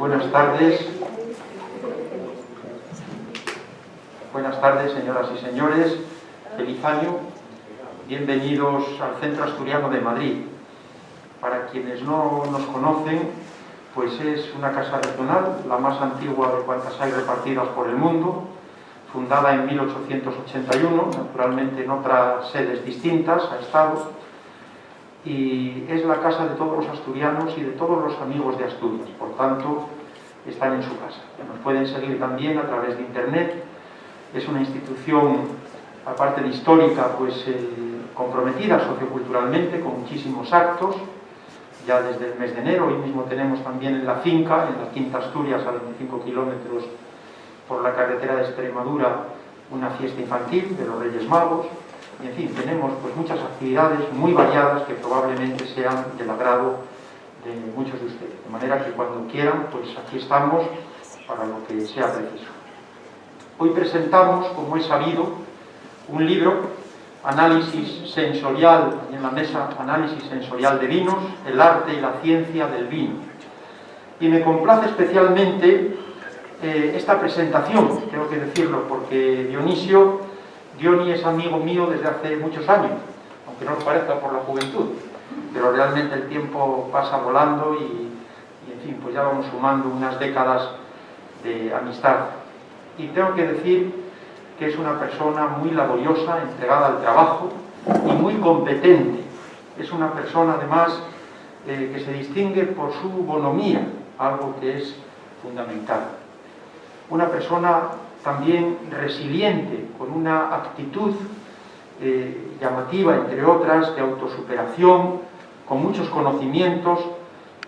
Buenas tardes. Buenas tardes, señoras y señores. Feliz año. Bienvenidos al Centro Asturiano de Madrid. Para quienes no nos conocen, pues es una casa regional, la más antigua de cuantas hay repartidas por el mundo, fundada en 1881, naturalmente en otras sedes distintas ha estado, y es la casa de todos los asturianos y de todos los amigos de Asturias, por tanto, están en su casa. Nos pueden seguir también a través de internet. Es una institución, aparte de histórica, pues comprometida socioculturalmente, con muchísimos actos, ya desde el mes de enero. Hoy mismo tenemos también en la finca, en la Quinta Asturias, a 25 kilómetros por la carretera de Extremadura, una fiesta infantil de los Reyes Magos. Y en fin, tenemos pues muchas actividades muy variadas que probablemente sean del agrado de muchos de ustedes. De manera que cuando quieran, pues aquí estamos para lo que sea preciso. Hoy presentamos, como es sabido, un libro, Análisis Sensorial, en la mesa Análisis Sensorial de Vinos, el arte y la ciencia del vino. Y me complace especialmente esta presentación, tengo que decirlo, porque Diony es amigo mío desde hace muchos años, aunque no lo parezca por la juventud, pero realmente el tiempo pasa volando y en fin, pues ya vamos sumando unas décadas de amistad. Y tengo que decir que es una persona muy laboriosa, entregada al trabajo y muy competente. Es una persona, además, que se distingue por su bonomía, algo que es fundamental. Una persona también resiliente, con una actitud llamativa, entre otras, de autosuperación, con muchos conocimientos,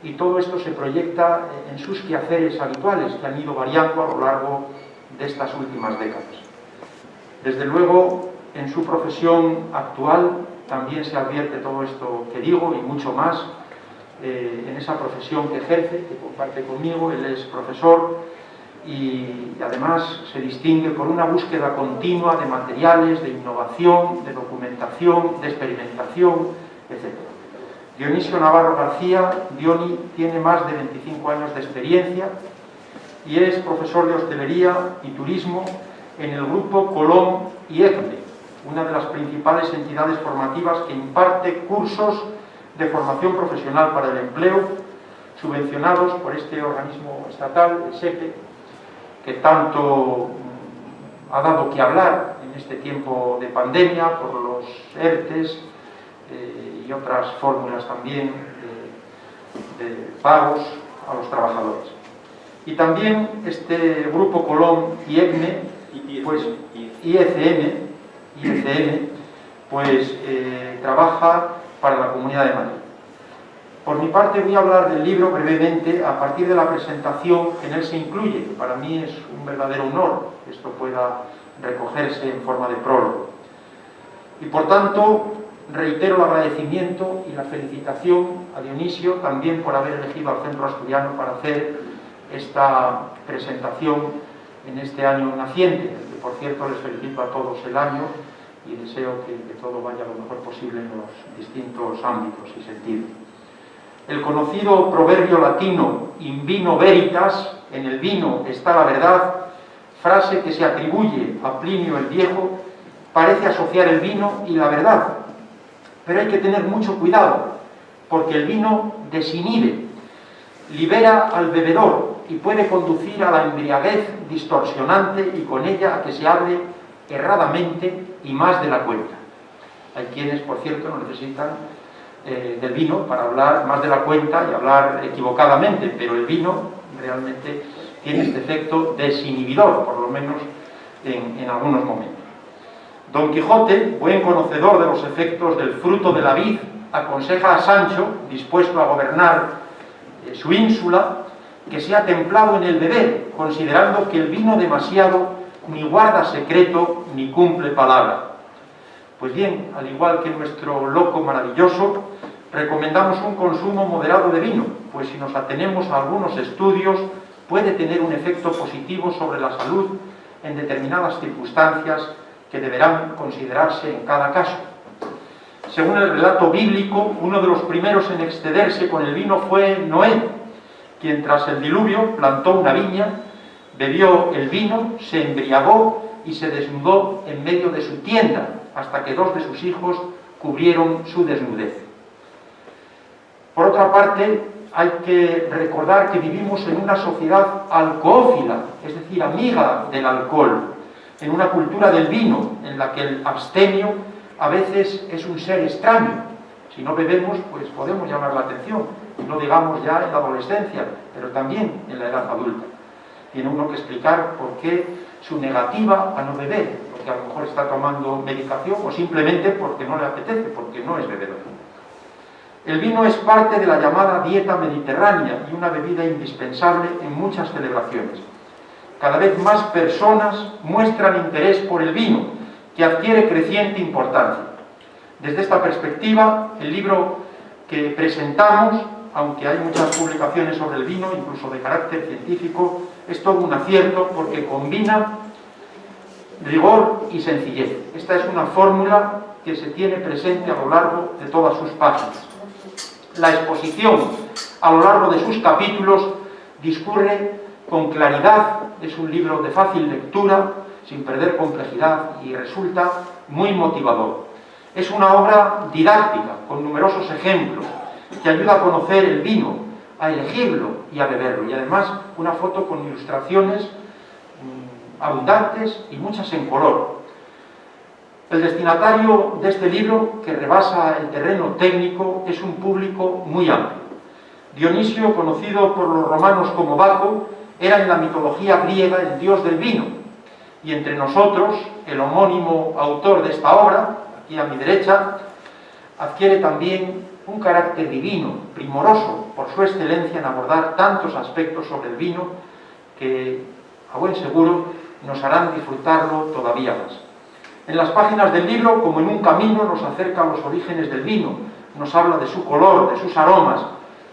y todo esto se proyecta en sus quehaceres habituales, que han ido variando a lo largo de estas últimas décadas. Desde luego, en su profesión actual también se advierte todo esto que digo y mucho más. En esa profesión que ejerce, que comparte conmigo, él es profesor y además se distingue por una búsqueda continua de materiales, de innovación, de documentación, de experimentación, etc. Dionisio Navarro García, Diony, tiene más de 25 años de experiencia y es profesor de hostelería y turismo en el grupo Colom y ECME, una de las principales entidades formativas que imparte cursos de formación profesional para el empleo, subvencionados por este organismo estatal, el SEPE, que tanto ha dado que hablar en este tiempo de pandemia por los ERTES y otras fórmulas también de pagos a los trabajadores. Y también este grupo Colom y ECME, pues IECM, pues trabaja para la Comunidad de Madrid. Por mi parte voy a hablar del libro brevemente a partir de la presentación que en él se incluye. Para mí es un verdadero honor que esto pueda recogerse en forma de prólogo. Y por tanto reitero el agradecimiento y la felicitación a Dionisio también por haber elegido al Centro Asturiano para hacer esta presentación en este año naciente, que por cierto les felicito a todos el año y deseo que todo vaya lo mejor posible en los distintos ámbitos y sentidos. El conocido proverbio latino in vino veritas, en el vino está la verdad, frase que se atribuye a Plinio el Viejo, parece asociar el vino y la verdad. Pero hay que tener mucho cuidado, porque el vino desinhibe, libera al bebedor y puede conducir a la embriaguez distorsionante y con ella a que se hable erradamente y más de la cuenta. Hay quienes, por cierto, no necesitan del vino para hablar más de la cuenta y hablar equivocadamente, pero el vino realmente tiene este efecto desinhibidor, por lo menos en algunos momentos. Don Quijote, buen conocedor de los efectos del fruto de la vid, aconseja a Sancho, dispuesto a gobernar su ínsula, que sea templado en el beber, considerando que el vino demasiado ni guarda secreto ni cumple palabra. Pues bien, al igual que nuestro loco maravilloso, recomendamos un consumo moderado de vino, pues si nos atenemos a algunos estudios, puede tener un efecto positivo sobre la salud en determinadas circunstancias que deberán considerarse en cada caso. Según el relato bíblico, uno de los primeros en excederse con el vino fue Noé, quien tras el diluvio plantó una viña, bebió el vino, se embriagó y se desnudó en medio de su tienda, hasta que 2 de sus hijos cubrieron su desnudez. Por otra parte, hay que recordar que vivimos en una sociedad alcohófila, es decir, amiga del alcohol, en una cultura del vino, en la que el abstemio a veces es un ser extraño. Si no bebemos, pues podemos llamar la atención, no digamos ya en la adolescencia, pero también en la edad adulta. Tiene uno que explicar por qué su negativa a no beber, porque a lo mejor está tomando medicación o simplemente porque no le apetece, porque no es bebedor. El vino es parte de la llamada dieta mediterránea y una bebida indispensable en muchas celebraciones. Cada vez más personas muestran interés por el vino, que adquiere creciente importancia. Desde esta perspectiva, el libro que presentamos, aunque hay muchas publicaciones sobre el vino, incluso de carácter científico, es todo un acierto porque combina rigor y sencillez. Esta es una fórmula que se tiene presente a lo largo de todas sus páginas. La exposición a lo largo de sus capítulos discurre con claridad, es un libro de fácil lectura, sin perder complejidad y resulta muy motivador. Es una obra didáctica, con numerosos ejemplos, que ayuda a conocer el vino, a elegirlo y a beberlo. Y además una foto con ilustraciones abundantes y muchas en color. El destinatario de este libro, que rebasa el terreno técnico, es un público muy amplio. Dionisio, conocido por los romanos como Baco, era en la mitología griega el dios del vino. Y entre nosotros, el homónimo autor de esta obra, aquí a mi derecha, adquiere también un carácter divino, primoroso, por su excelencia en abordar tantos aspectos sobre el vino que, a buen seguro, nos harán disfrutarlo todavía más. En las páginas del libro, como en un camino, nos acerca a los orígenes del vino, nos habla de su color, de sus aromas,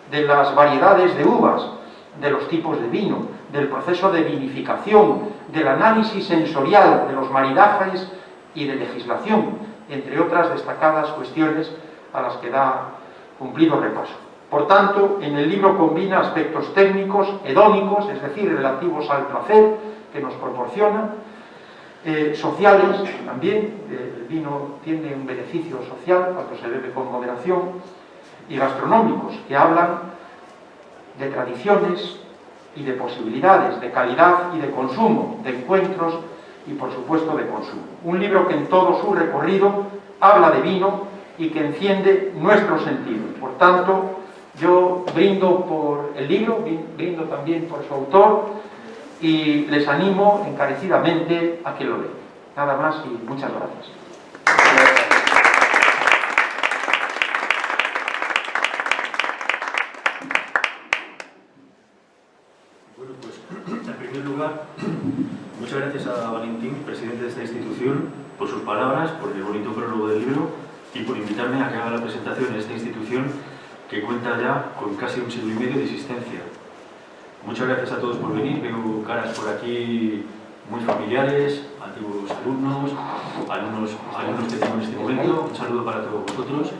de las variedades de uvas, de los tipos de vino, del proceso de vinificación, del análisis sensorial, de los maridajes y de legislación, entre otras destacadas cuestiones a las que da cumplido repaso. Por tanto, en el libro combina aspectos técnicos, hedónicos, es decir, relativos al placer que nos proporciona, sociales también, el vino tiene un beneficio social cuando se bebe con moderación, y gastronómicos, que hablan de tradiciones y de posibilidades, de calidad y de consumo, de encuentros y por supuesto de consumo. Un libro que en todo su recorrido habla de vino y que enciende nuestros sentidos. Por tanto, yo brindo por el libro, brindo también por su autor y les animo encarecidamente a que lo lean. Nada más y muchas gracias. Bueno, pues en primer lugar, muchas gracias a Valentín, presidente de esta institución, por sus palabras, por el bonito prólogo del libro y por invitarme a que haga la presentación en esta institución que cuenta ya con casi un siglo y medio de existencia. Muchas gracias a todos por venir, veo caras por aquí muy familiares, antiguos alumnos que tengo en este momento, un saludo para todos vosotros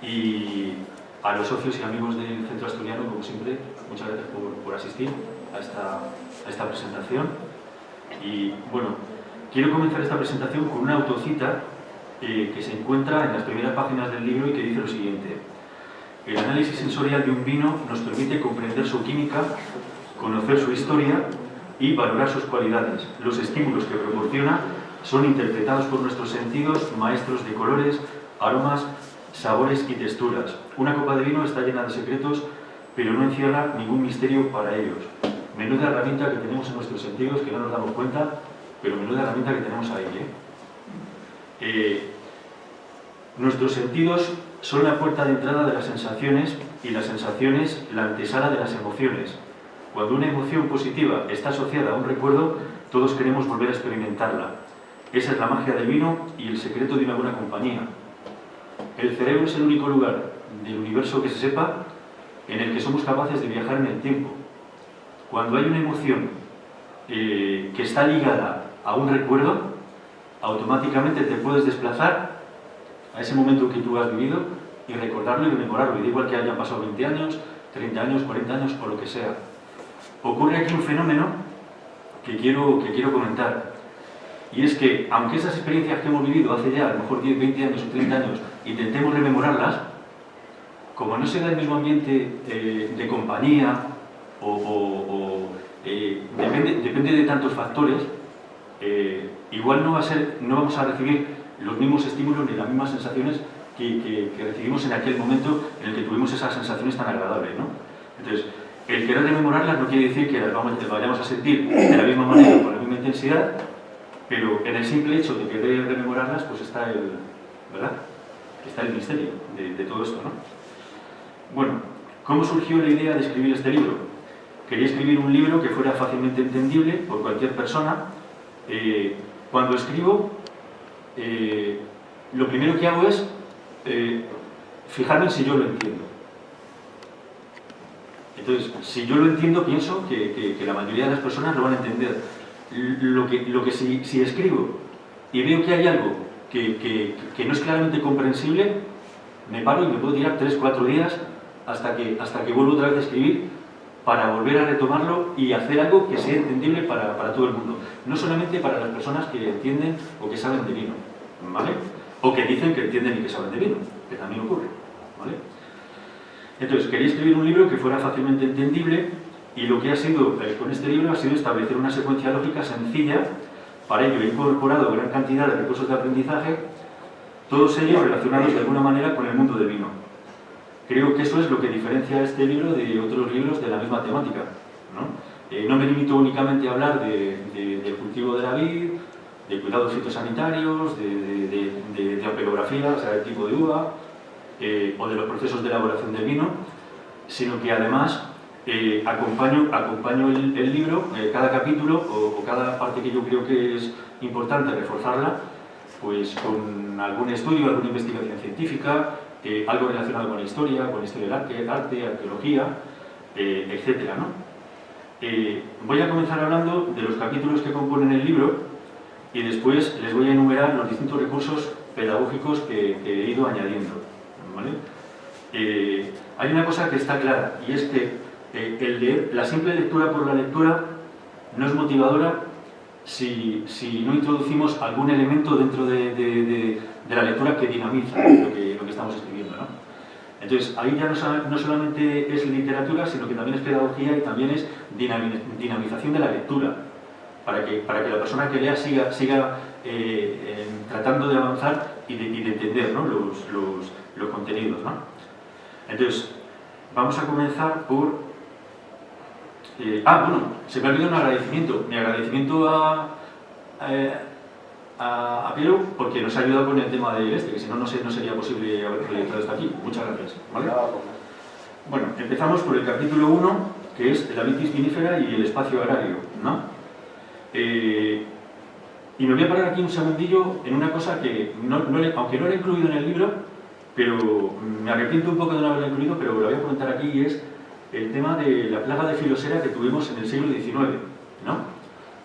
y a los socios y amigos del Centro Asturiano, como siempre, muchas gracias por asistir a esta presentación. Y bueno, quiero comenzar esta presentación con una autocita que se encuentra en las primeras páginas del libro y que dice lo siguiente: el análisis sensorial de un vino nos permite comprender su química, conocer su historia y valorar sus cualidades. Los estímulos que proporciona son interpretados por nuestros sentidos, maestros de colores, aromas, sabores y texturas. Una copa de vino está llena de secretos, pero no encierra ningún misterio para ellos. Menuda herramienta que tenemos en nuestros sentidos, que no nos damos cuenta, pero menuda herramienta que tenemos ahí, Nuestros sentidos son la puerta de entrada de las sensaciones y las sensaciones la antesala de las emociones. Cuando una emoción positiva está asociada a un recuerdo, todos queremos volver a experimentarla. Esa es la magia del vino y el secreto de una buena compañía. El cerebro es el único lugar del universo que se sepa en el que somos capaces de viajar en el tiempo. Cuando hay una emoción que está ligada a un recuerdo, automáticamente te puedes desplazar a ese momento que tú has vivido y recordarlo y rememorarlo. Y da igual que hayan pasado 20 años, 30 años, 40 años o lo que sea. Ocurre aquí un fenómeno que quiero comentar. Y es que, aunque esas experiencias que hemos vivido hace ya a lo mejor 10, 20 años o 30 años, intentemos rememorarlas, como no se da el mismo ambiente de compañía depende de tantos factores, igual no vamos a recibir los mismos estímulos ni las mismas sensaciones que recibimos en aquel momento en el que tuvimos esas sensaciones tan agradables, ¿no? Entonces, el querer rememorarlas no quiere decir que las vayamos a sentir de la misma manera, con la misma intensidad, pero en el simple hecho de querer rememorarlas, pues está el misterio de todo esto, ¿no? Bueno, ¿cómo surgió la idea de escribir este libro? Quería escribir un libro que fuera fácilmente entendible por cualquier persona. Cuando escribo, lo primero que hago es fijarme en si yo lo entiendo. Entonces, si yo lo entiendo, pienso que la mayoría de las personas lo van a entender. Lo que si escribo y veo que hay algo que no es claramente comprensible, me paro y me puedo tirar 3-4 días hasta que vuelvo otra vez a escribir para volver a retomarlo y hacer algo que sea entendible para todo el mundo. No solamente para las personas que entienden o que saben de vino, ¿vale? O que dicen que entienden y que saben de vino, que también ocurre, ¿vale? Entonces, quería escribir un libro que fuera fácilmente entendible y lo que ha sido con este libro ha sido establecer una secuencia lógica sencilla. Para ello he incorporado gran cantidad de recursos de aprendizaje, todos ellos relacionados de alguna manera con el mundo del vino. Creo que eso es lo que diferencia este libro de otros libros de la misma temática, ¿no? No me limito únicamente a hablar del cultivo de la vid, de cuidados fitosanitarios, de ampelografía, o sea, del tipo de uva, o de los procesos de elaboración del vino, sino que además acompaño el libro, cada capítulo o cada parte que yo creo que es importante reforzarla, pues con algún estudio, alguna investigación científica, algo relacionado con la historia del arte, arqueología, etcétera, ¿no? Voy a comenzar hablando de los capítulos que componen el libro y después les voy a enumerar los distintos recursos pedagógicos que he ido añadiendo, ¿vale? Hay una cosa que está clara, y es que la simple lectura por la lectura no es motivadora si no introducimos algún elemento dentro de la lectura que dinamiza lo que estamos escribiendo, ¿no? Entonces, ahí ya no solamente es literatura, sino que también es pedagogía y también es dinamización de la lectura, para que la persona que lea siga tratando de avanzar y de entender, ¿no? los contenidos, ¿no? Entonces, vamos a comenzar por... bueno, se me ha olvidado un agradecimiento. Mi agradecimiento a Piero, porque nos ha ayudado con el tema de que si no, no sería posible haber proyectado esto aquí. Muchas gracias, ¿vale? Bueno, empezamos por el capítulo 1, que es la vitis vinífera y el espacio agrario, ¿no? Y me voy a parar aquí un segundillo en una cosa que, aunque no lo he incluido en el libro, pero me arrepiento un poco de no haberlo incluido, pero lo voy a comentar aquí, y es el tema de la plaga de filosera que tuvimos en el siglo XIX, ¿no?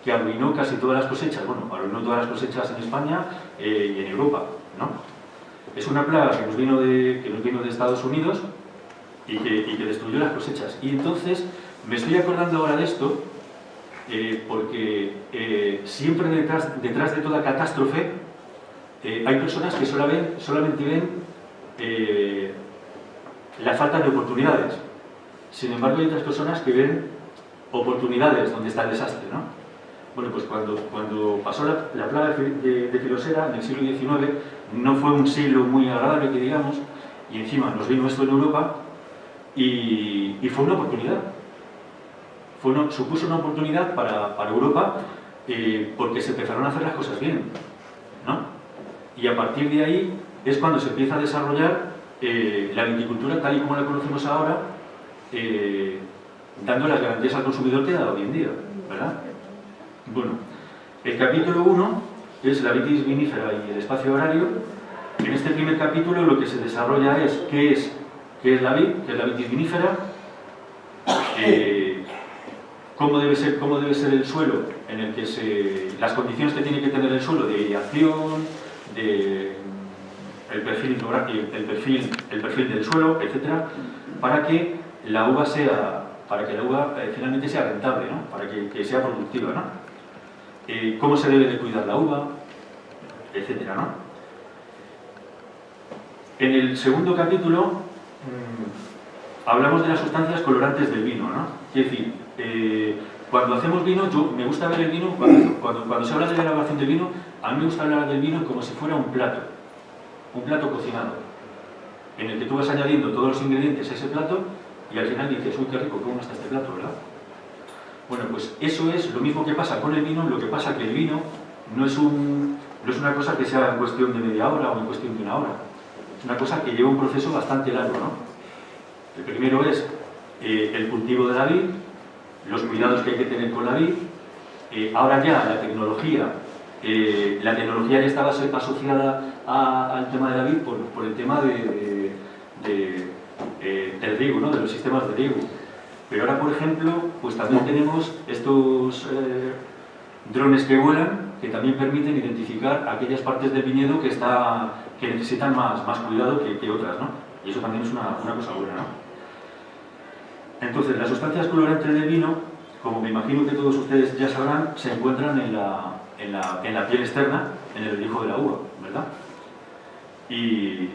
Que arruinó casi todas las cosechas, bueno, arruinó todas las cosechas en España y en Europa, ¿no? Es una plaga que nos vino de Estados Unidos y que destruyó las cosechas. Y entonces me estoy acordando ahora de esto porque siempre detrás de toda catástrofe hay personas que solamente ven la falta de oportunidades. Sin embargo, hay otras personas que ven oportunidades donde está el desastre, ¿no? Bueno, pues cuando pasó la plaga de filosera en el siglo XIX, no fue un siglo muy agradable, que digamos, y encima nos vino esto en Europa, y fue una oportunidad. Supuso una oportunidad para Europa porque se empezaron a hacer las cosas bien, ¿no? Y a partir de ahí es cuando se empieza a desarrollar la viticultura tal y como la conocemos ahora, dando las garantías al consumidor que da hoy en día, ¿verdad? Bueno, el capítulo 1 es la vitis vinífera y el espacio agrario. En este primer capítulo lo que se desarrolla es qué es la vid, qué es la vitis vinífera, cómo debe ser el suelo, en el que las condiciones que tiene que tener el suelo de aireación, el perfil del suelo, etc., para que la uva finalmente sea rentable, ¿no? Para que sea productiva, ¿no? Cómo se debe de cuidar la uva, etcétera, ¿no? En el segundo capítulo hablamos de las sustancias colorantes del vino, ¿no? Es decir, cuando hacemos vino, me gusta ver el vino, cuando se habla de la elaboración del vino, a mí me gusta hablar del vino como si fuera un plato cocinado, en el que tú vas añadiendo todos los ingredientes a ese plato y al final dices, uy, qué rico, ¿cómo está este plato, verdad? Bueno, pues eso es lo mismo que pasa con el vino, lo que pasa que el vino no es una cosa que sea en cuestión de media hora o en cuestión de una hora. Es una cosa que lleva un proceso bastante largo, ¿no? El primero es el cultivo de la vid, los cuidados que hay que tener con la vid. Ahora ya la tecnología ya estaba asociada al tema de la vid por el tema del riego, ¿no? De los sistemas de riego. Pero ahora, por ejemplo, pues también tenemos estos drones que vuelan, que también permiten identificar aquellas partes del viñedo que necesitan más cuidado que otras, ¿no? Y eso también es una cosa buena, ¿no? Entonces, las sustancias colorantes del vino, como me imagino que todos ustedes ya sabrán, se encuentran en la piel externa, en el rellejo de la uva, ¿verdad? Y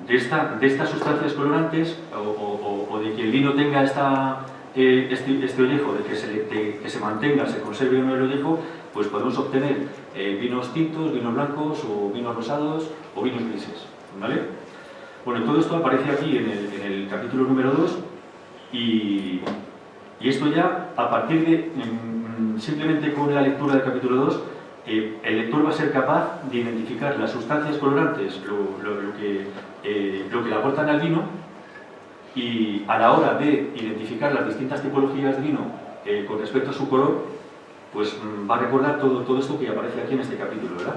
de estas sustancias colorantes, o de que el vino tenga este ollejo, de que se mantenga, se conserve en el ollejo, pues podemos obtener vinos tintos, vinos blancos, o vinos rosados, o vinos grises, ¿vale? Bueno, todo esto aparece aquí en el capítulo número 2, y esto ya, a partir de, simplemente con la lectura del capítulo 2, el lector va a ser capaz de identificar las sustancias colorantes, lo que le aportan al vino, y a la hora de identificar las distintas tipologías de vino con respecto a su color, pues va a recordar todo esto que aparece aquí en este capítulo, ¿verdad?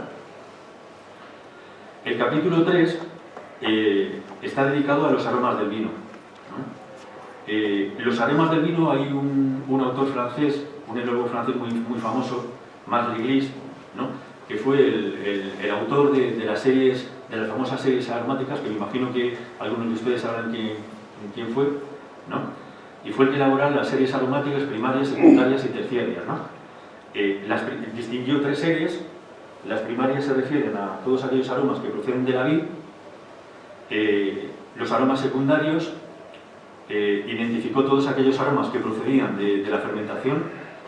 El capítulo 3 está dedicado a los aromas del vino, ¿no? Los aromas del vino, hay un autor francés, un enólogo francés muy famoso, Marc Legris, ¿no? Que fue el autor de las famosas series aromáticas, que me imagino que algunos de ustedes sabrán quién fue, ¿no? Y fue el que elaboró las series aromáticas primarias, secundarias y terciarias, ¿no? Distinguió 3 series. Las primarias se refieren a todos aquellos aromas que proceden de la vid. Los aromas secundarios, identificó todos aquellos aromas que procedían de la fermentación,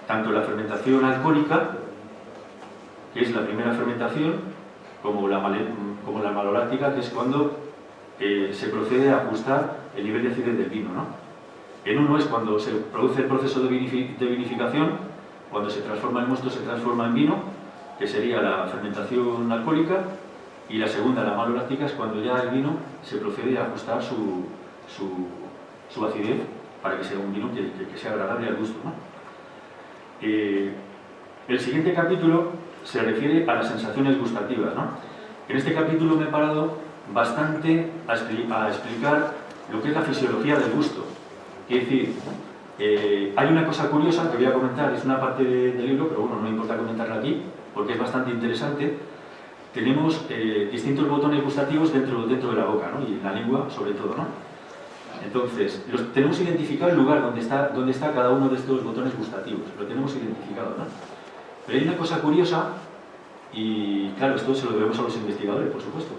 tanto la fermentación alcohólica, que es la primera fermentación, como la maloláctica, que es cuando se procede a ajustar el nivel de acidez del vino, ¿no? En uno es cuando se produce el proceso de vinificación, cuando se transforma el mosto, se transforma en vino, que sería la fermentación alcohólica, y la segunda, la maloláctica, es cuando ya el vino se procede a ajustar su acidez para que sea un vino que sea agradable al gusto, ¿no? El siguiente capítulo se refiere a las sensaciones gustativas, ¿no? En este capítulo me he parado bastante a explicar lo que es la fisiología del gusto. Es decir, hay una cosa curiosa que voy a comentar, es una parte del libro, pero bueno, no me importa comentarla aquí, porque es bastante interesante. Tenemos distintos botones gustativos dentro de la boca, ¿no? Y en la lengua sobre todo, ¿no? Entonces, tenemos identificado el lugar donde está cada uno de estos botones gustativos, lo tenemos identificado, ¿no? Pero hay una cosa curiosa, y claro, esto se lo debemos a los investigadores, por supuesto.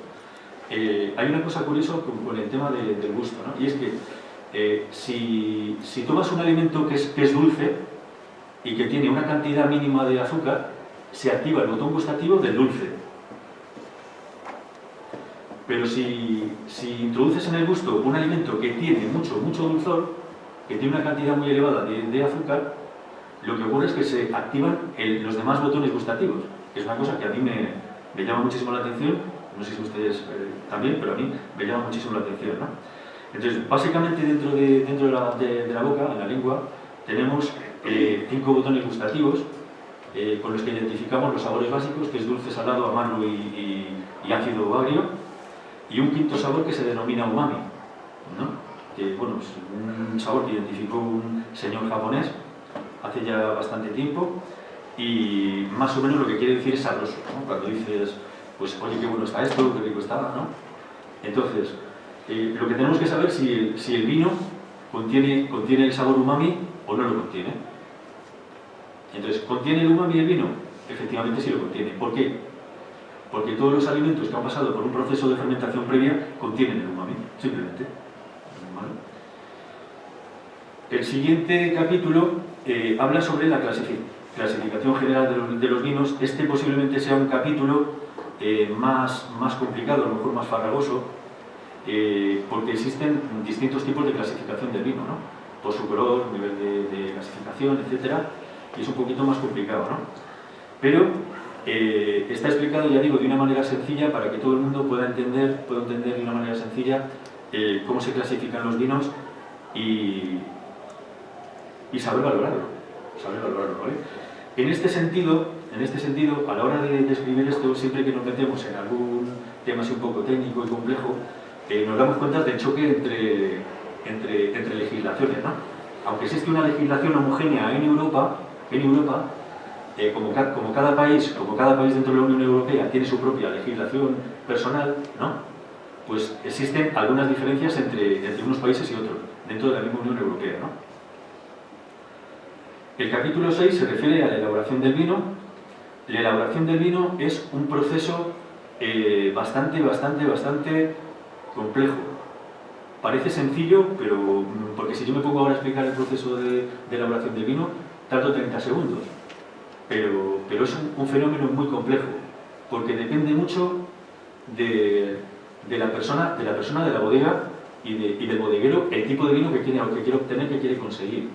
Hay una cosa curiosa con el tema del gusto, ¿no? Y es que si tomas un alimento que es dulce y que tiene una cantidad mínima de azúcar, se activa el botón gustativo del dulce. Pero si introduces en el gusto un alimento que tiene mucho dulzor, que tiene una cantidad muy elevada de azúcar, lo que ocurre es que se activan los demás botones gustativos, que es una cosa que a mí me llama muchísimo la atención, no sé si ustedes también, pero a mí me llama muchísimo la atención, ¿no? Entonces, básicamente dentro de la boca, en la lengua, tenemos 5 botones gustativos con los que identificamos los sabores básicos, que es dulce, salado, amargo y ácido o agrio. Y un quinto sabor que se denomina umami, ¿no? Que bueno, es un sabor que identificó un señor japonés hace ya bastante tiempo, y más o menos lo que quiere decir es sabroso, ¿no? Cuando dices, pues oye, qué bueno está esto, qué rico está, ¿no? Entonces, lo que tenemos que saber si el vino ¿contiene el sabor umami o no lo contiene? Entonces, ¿contiene el umami el vino? Efectivamente sí lo contiene. ¿Por qué? Porque todos los alimentos que han pasado por un proceso de fermentación previa contienen el umami, simplemente. ¿Vale? El siguiente capítulo habla sobre la clasificación general de los vinos. Este posiblemente sea un capítulo más complicado, a lo mejor más farragoso, porque existen distintos tipos de clasificación del vino, ¿no? Por su color, nivel de clasificación, etc. Y es un poquito más complicado, ¿no? Pero está explicado, ya digo, de una manera sencilla para que todo el mundo pueda entender de una manera sencilla cómo se clasifican los vinos y saber valorarlo, ¿vale? En este sentido, a la hora de describir esto, siempre que nos metemos en algún tema así un poco técnico y complejo, nos damos cuenta del choque entre legislaciones, ¿no? Aunque existe una legislación homogénea en Europa, como cada país dentro de la Unión Europea tiene su propia legislación personal, ¿no? Pues existen algunas diferencias entre unos países y otros, dentro de la misma Unión Europea, ¿no? El capítulo 6 se refiere a la elaboración del vino. La elaboración del vino es un proceso bastante complejo. Parece sencillo, pero porque si yo me pongo ahora a explicar el proceso de elaboración del vino, tardo 30 segundos. Pero es un fenómeno muy complejo, porque depende mucho de la persona, de la bodega y del bodeguero, el tipo de vino que quiere obtener, que quiere conseguir.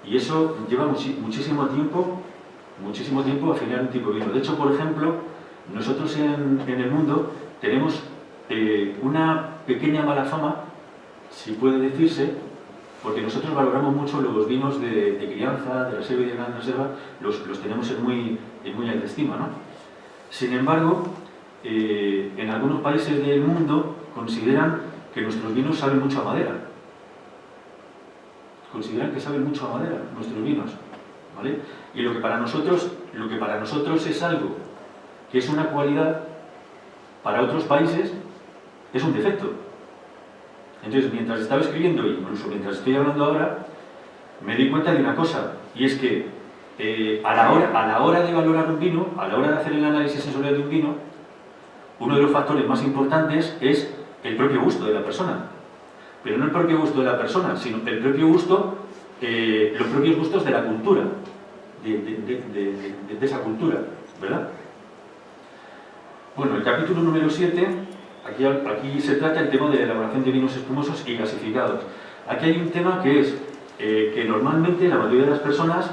Y eso lleva muchísimo tiempo afinar un tipo de vino. De hecho, por ejemplo, nosotros en el mundo tenemos una pequeña mala fama, si puede decirse, porque nosotros valoramos mucho los vinos de crianza, de reserva y de gran reserva, los tenemos en muy alta estima, ¿no? Sin embargo, en algunos países del mundo consideran que nuestros vinos saben mucho a madera. Consideran que saben mucho a madera nuestros vinos, ¿vale? Y lo que para nosotros es algo que es una cualidad, para otros países es un defecto. Entonces, mientras estaba escribiendo, incluso mientras estoy hablando ahora, me di cuenta de una cosa, y es que a la hora de valorar un vino, a la hora de hacer el análisis sensorial de un vino, uno de los factores más importantes es el propio gusto de la persona. Pero no el propio gusto de la persona, sino el propio gusto, los propios gustos de la cultura, de esa cultura, ¿verdad? Bueno, el capítulo número 7, aquí se trata el tema de la elaboración de vinos espumosos y gasificados. Aquí hay un tema que es que normalmente la mayoría de las personas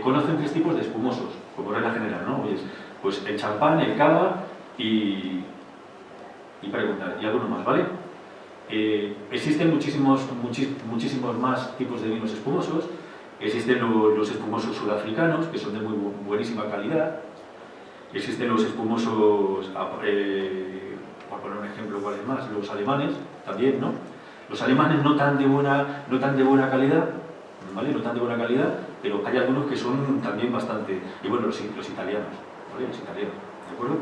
conocen 3 tipos de espumosos, como regla general, ¿no? Pues el champán, el cava y alguno más, ¿vale? Existen muchísimos más tipos de vinos espumosos. Existen los espumosos sudafricanos, que son de muy buenísima calidad. Existen los espumosos, por poner un ejemplo, ¿cuáles más? Los alemanes, también, ¿no? Los alemanes no tan de buena calidad, ¿vale? No tan de buena calidad, pero hay algunos que son también bastante... Y bueno, los italianos, ¿vale? Los italianos, ¿de acuerdo?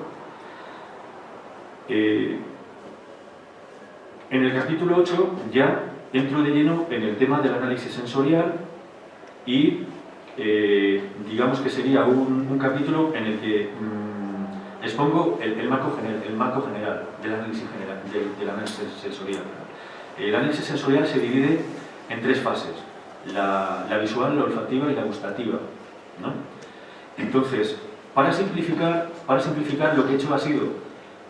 En el capítulo 8 ya entro de lleno en el tema del análisis sensorial y digamos que sería un capítulo en el que expongo el marco general del análisis sensorial. El análisis sensorial se divide en 3 fases: la visual, la olfativa y la gustativa, ¿no? Entonces, para simplificar, lo que he hecho ha sido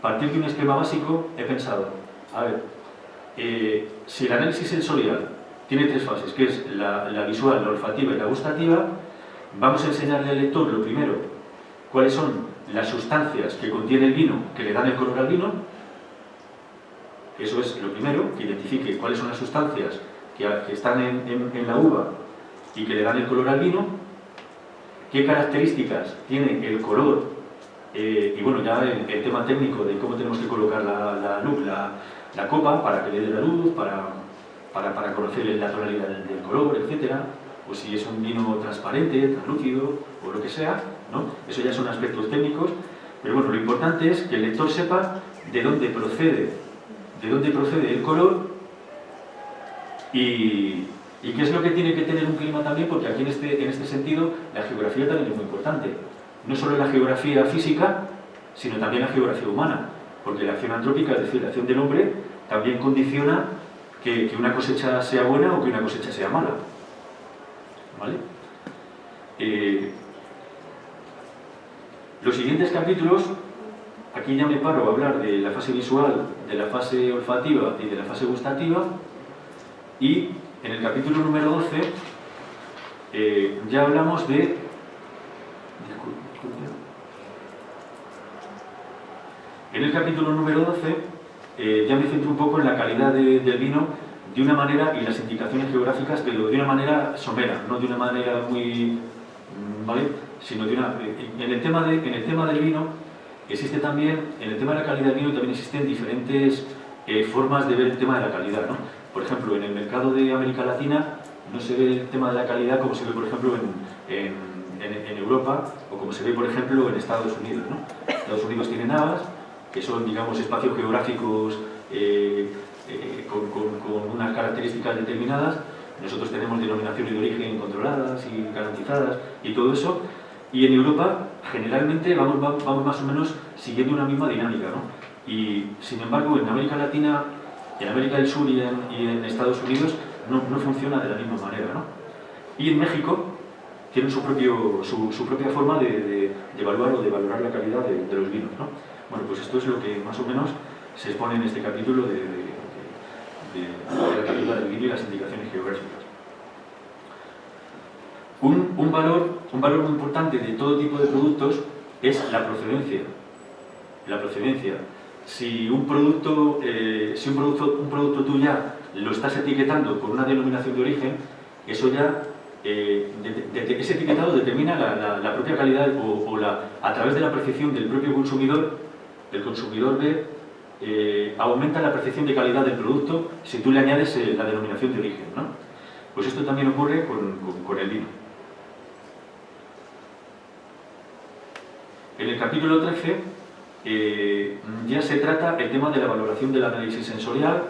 partir de un esquema básico. He pensado, a ver, si el análisis sensorial tiene 3 fases, que es la visual, la olfativa y la gustativa, vamos a enseñarle al lector, lo primero, cuáles son las sustancias que contiene el vino que le dan el color al vino. Eso es lo primero, que identifique cuáles son las sustancias que están en la uva y que le dan el color al vino, qué características tiene el color, y bueno, ya el tema técnico de cómo tenemos que colocar la copa para que le dé la luz, para conocer la tonalidad del color, etc. O si es un vino transparente, translúcido, o lo que sea, ¿no? Eso ya son aspectos técnicos, pero bueno, lo importante es que el lector sepa de dónde procede el color ¿Y qué es lo que tiene que tener un clima también? Porque aquí en este sentido la geografía también es muy importante. No solo la geografía física, sino también la geografía humana. Porque la acción antrópica, es decir, la acción del hombre, también condiciona que una cosecha sea buena o que una cosecha sea mala. ¿Vale? Los siguientes capítulos, aquí ya me paro a hablar de la fase visual, de la fase olfativa y de la fase gustativa. Y en el capítulo número 12 ya hablamos de... En el capítulo número 12 ya me centro un poco en la calidad del vino de una manera, y las indicaciones geográficas, pero de una manera somera, no de una manera muy... ¿vale? Sino de una... En el tema del vino existe también, en el tema de la calidad del vino también existen diferentes formas de ver el tema de la calidad, ¿no? Por ejemplo, en el mercado de América Latina no se ve el tema de la calidad como se ve, por ejemplo, en Europa, o como se ve, por ejemplo, en Estados Unidos, ¿no? Estados Unidos tiene navas, que son, digamos, espacios geográficos con unas características determinadas. Nosotros tenemos denominaciones de origen controladas y garantizadas y todo eso. Y en Europa, generalmente, vamos más o menos siguiendo una misma dinámica, ¿no? Y, sin embargo, en América Latina, en América del Sur y en Estados Unidos no funciona de la misma manera, ¿no? Y en México tienen su propia forma de evaluar o de valorar la calidad de los vinos, ¿no? Bueno, pues esto es lo que más o menos se expone en este capítulo de la calidad del vino y las indicaciones geográficas. Un valor muy importante de todo tipo de productos es la procedencia. La procedencia. Si un producto tú ya lo estás etiquetando con una denominación de origen, eso ya, ese etiquetado determina la propia calidad a través de la percepción del propio consumidor. El consumidor aumenta la percepción de calidad del producto si tú le añades la denominación de origen, ¿no? Pues esto también ocurre con el vino. En el capítulo 13 ya se trata el tema de la valoración del análisis sensorial,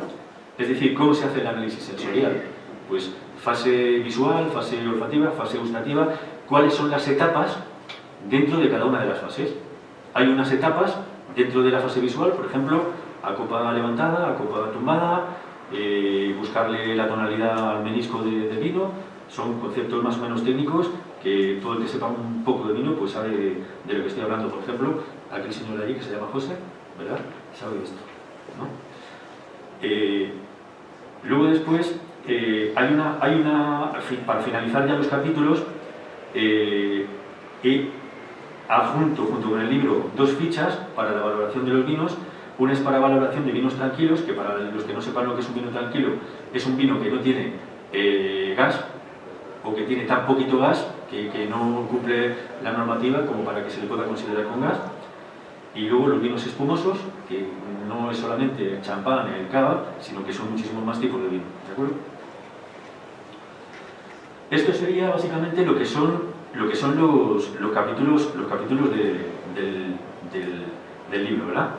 es decir, cómo se hace el análisis sensorial. Pues fase visual, fase olfativa, fase gustativa, cuáles son las etapas dentro de cada una de las fases. Hay unas etapas dentro de la fase visual, por ejemplo, a copa levantada, a copa tumbada, buscarle la tonalidad al menisco del vino. Son conceptos más o menos técnicos que todo el que sepa un poco de vino pues sabe de lo que estoy hablando. Por ejemplo, aquel señor de allí que se llama José, ¿verdad? Sabe de esto, ¿no? Luego después para finalizar ya los capítulos, junto con el libro, dos fichas para la valoración de los vinos. Una es para valoración de vinos tranquilos, que para los que no sepan lo que es un vino tranquilo, es un vino que no tiene gas, o que tiene tan poquito gas que no cumple la normativa como para que se le pueda considerar con gas. Y luego los vinos espumosos, que no es solamente el champán, el cava, sino que son muchísimos más tipos de vino, ¿de acuerdo? Esto sería básicamente lo que son los capítulos del libro, ¿verdad?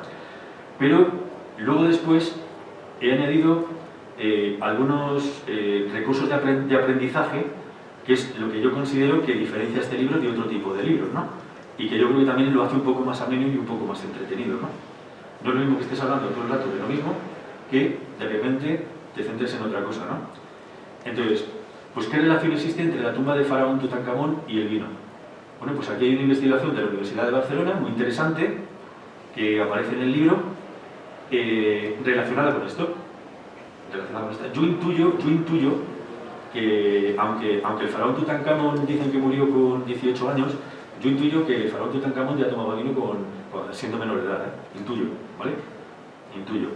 Pero luego después he añadido algunos recursos de aprendizaje, que es lo que yo considero que diferencia este libro de otro tipo de libros, ¿no? Y que yo creo que también lo hace un poco más ameno y un poco más entretenido, ¿no? No es lo mismo que estés hablando todo el rato de lo mismo que de repente te centres en otra cosa, ¿no? Entonces, pues ¿qué relación existe entre la tumba de Faraón Tutankamón y el vino? Bueno, pues aquí hay una investigación de la Universidad de Barcelona muy interesante que aparece en el libro relacionada con esto. Yo intuyo que, aunque el Faraón Tutankamón dicen que murió con 18 años, yo intuyo que el Faraón Tutankamón ya tomaba vino siendo menor de edad, ¿eh? Intuyo, ¿vale? Intuyo.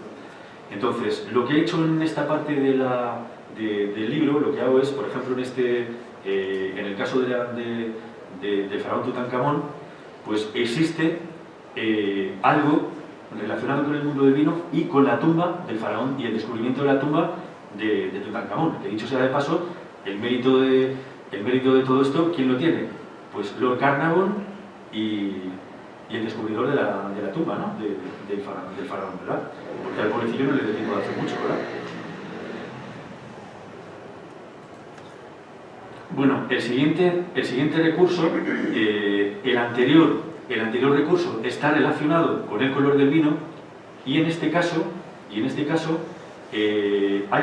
Entonces, lo que he hecho en esta parte del libro, lo que hago es, por ejemplo, en el caso de Faraón Tutankamón, pues existe algo relacionado con el mundo del vino y con la tumba del faraón y el descubrimiento de la tumba de Tutankamón, que dicho sea de paso, el mérito de todo esto, ¿quién lo tiene? Pues Lord Carnarvon y el descubridor de la tumba, ¿no? del faraón, ¿verdad? Porque al pobrecillo no le dio tiempo de hacer mucho, ¿verdad? Bueno, el siguiente recurso, el anterior recurso está relacionado con el color del vino y en este caso hay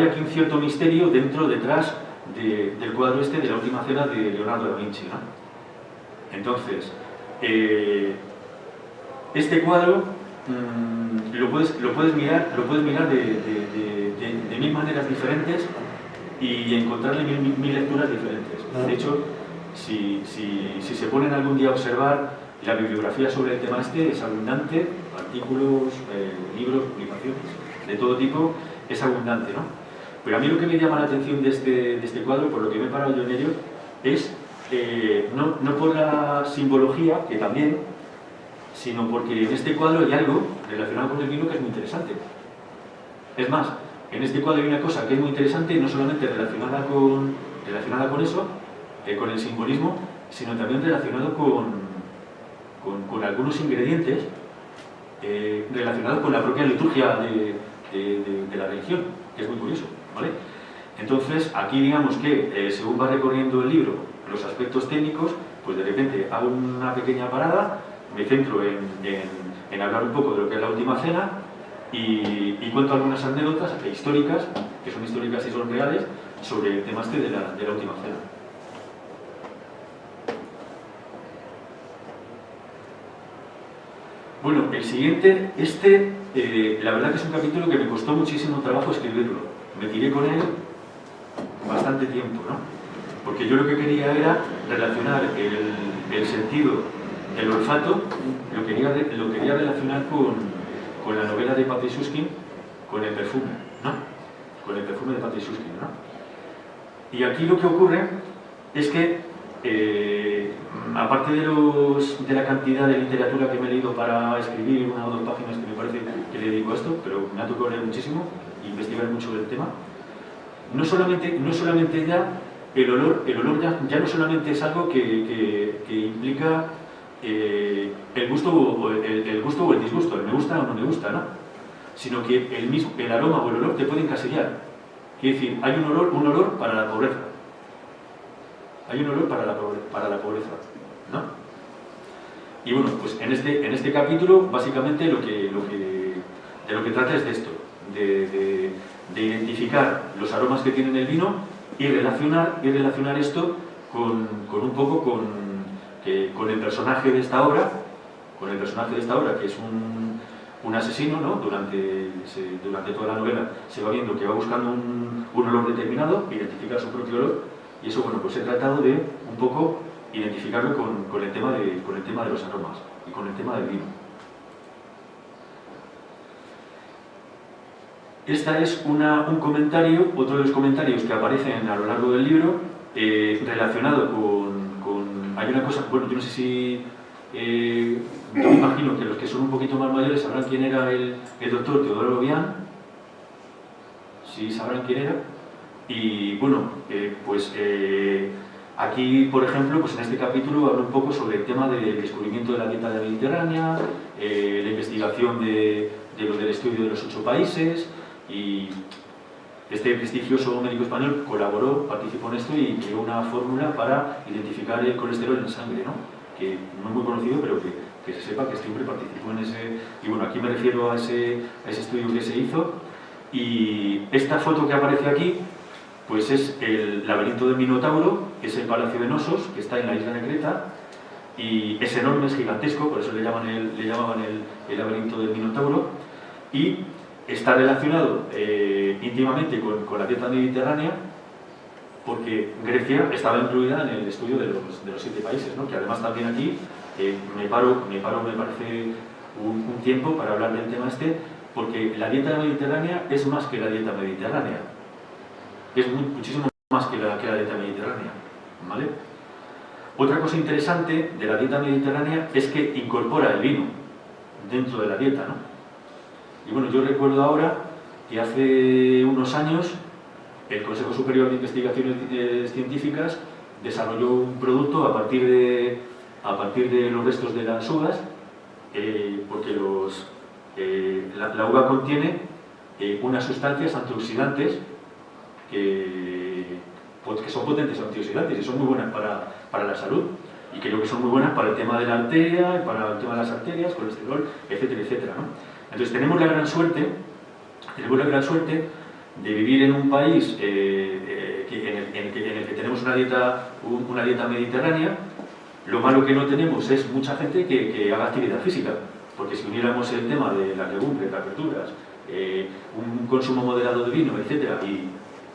aquí un cierto misterio detrás del cuadro este de la Última Cena de Leonardo da Vinci, ¿no? Entonces, este cuadro lo puedes mirar de mil maneras diferentes y encontrarle mil lecturas diferentes. De hecho, si se ponen algún día a observar, la bibliografía sobre el tema este es abundante, artículos, libros, publicaciones, de todo tipo, es abundante, ¿no? Pero a mí lo que me llama la atención de este cuadro, por lo que me he parado yo en ello, es no por la simbología, que también, sino porque en este cuadro hay algo relacionado con el vino que es muy interesante. Es más, en este cuadro hay una cosa que es muy interesante, no solamente relacionada con eso, con el simbolismo, sino también relacionado con algunos ingredientes relacionados con la propia liturgia de la religión, que es muy curioso, ¿vale? Entonces, aquí digamos que según va recorriendo el libro los aspectos técnicos, pues de repente hago una pequeña parada, me centro en hablar un poco de lo que es la Última Cena y cuento algunas anécdotas históricas, que son históricas y son reales, sobre el tema este de la Última Cena. Bueno, el siguiente, la verdad que es un capítulo que me costó muchísimo trabajo escribirlo. Me tiré con él bastante tiempo, ¿no? Porque yo lo que quería era relacionar el sentido del olfato, lo quería relacionar con la novela de Patrick Suskind, con el perfume, ¿no? Con el perfume de Patrick Suskind, ¿no? Y aquí lo que ocurre es que aparte de la cantidad de literatura que me he leído para escribir 1 o 2 páginas que me parece que le dedico a esto, pero me ha tocado leer muchísimo, investigar mucho del tema, no solamente ya el olor ya no solamente es algo que implica el gusto o el disgusto, el me gusta o no me gusta, ¿no? Sino que el aroma o el olor te puede encasillar. Quiere decir, hay un olor para la pobreza. Hay un olor para la pobreza, ¿no? Y bueno, pues en este capítulo, básicamente de lo que trata es de esto, de identificar los aromas que tiene el vino y relacionar esto con un poco con el personaje de esta obra, que es un asesino, ¿no? Durante toda la novela se va viendo que va buscando un olor determinado, identificar su propio olor. Y eso, bueno, pues he tratado de un poco identificarlo con el tema de los aromas y con el tema del vino. Esta es un comentario, otro de los comentarios que aparecen a lo largo del libro, relacionado con... Hay una cosa, bueno, yo no sé si... yo me imagino que los que son un poquito más mayores sabrán quién era el doctor Teodoro Vian, si sabrán quién era. Y bueno, aquí, por ejemplo, pues en este capítulo hablo un poco sobre el tema del descubrimiento de la dieta mediterránea, la investigación de lo del estudio de los 8 países, y este prestigioso médico español participó en esto y creó una fórmula para identificar el colesterol en sangre, ¿no? Que no es muy conocido, pero que se sepa que este hombre participó en ese... Y bueno, aquí me refiero a ese estudio que se hizo. Y esta foto que aparece aquí, pues es el laberinto del Minotauro, que es el Palacio de Nosos, que está en la isla de Creta, y es enorme, es gigantesco, por eso le llamaban el laberinto del Minotauro, y está relacionado íntimamente con la dieta mediterránea, porque Grecia estaba incluida en el estudio de los 7 países, ¿no? Que además también aquí me parece un tiempo para hablar del tema este, porque la dieta mediterránea es más que la dieta mediterránea. Es muchísimo más que la dieta mediterránea, ¿vale? Otra cosa interesante de la dieta mediterránea es que incorpora el vino dentro de la dieta, ¿no? Y bueno, yo recuerdo ahora que hace unos años el Consejo Superior de Investigaciones Científicas desarrolló un producto a partir de los restos de las uvas, porque la uva contiene unas sustancias antioxidantes que que son potentes antioxidantes y son muy buenas para la salud. Y creo que son muy buenas para el tema de la arteria, para el tema de las arterias, colesterol, etcétera, etcétera, ¿no? Entonces tenemos la gran suerte de vivir en un país en el que tenemos una dieta mediterránea. Lo malo que no tenemos es mucha gente que haga actividad física, porque si uniéramos el tema de las legumbres, las verduras, un consumo moderado de vino, etcétera, y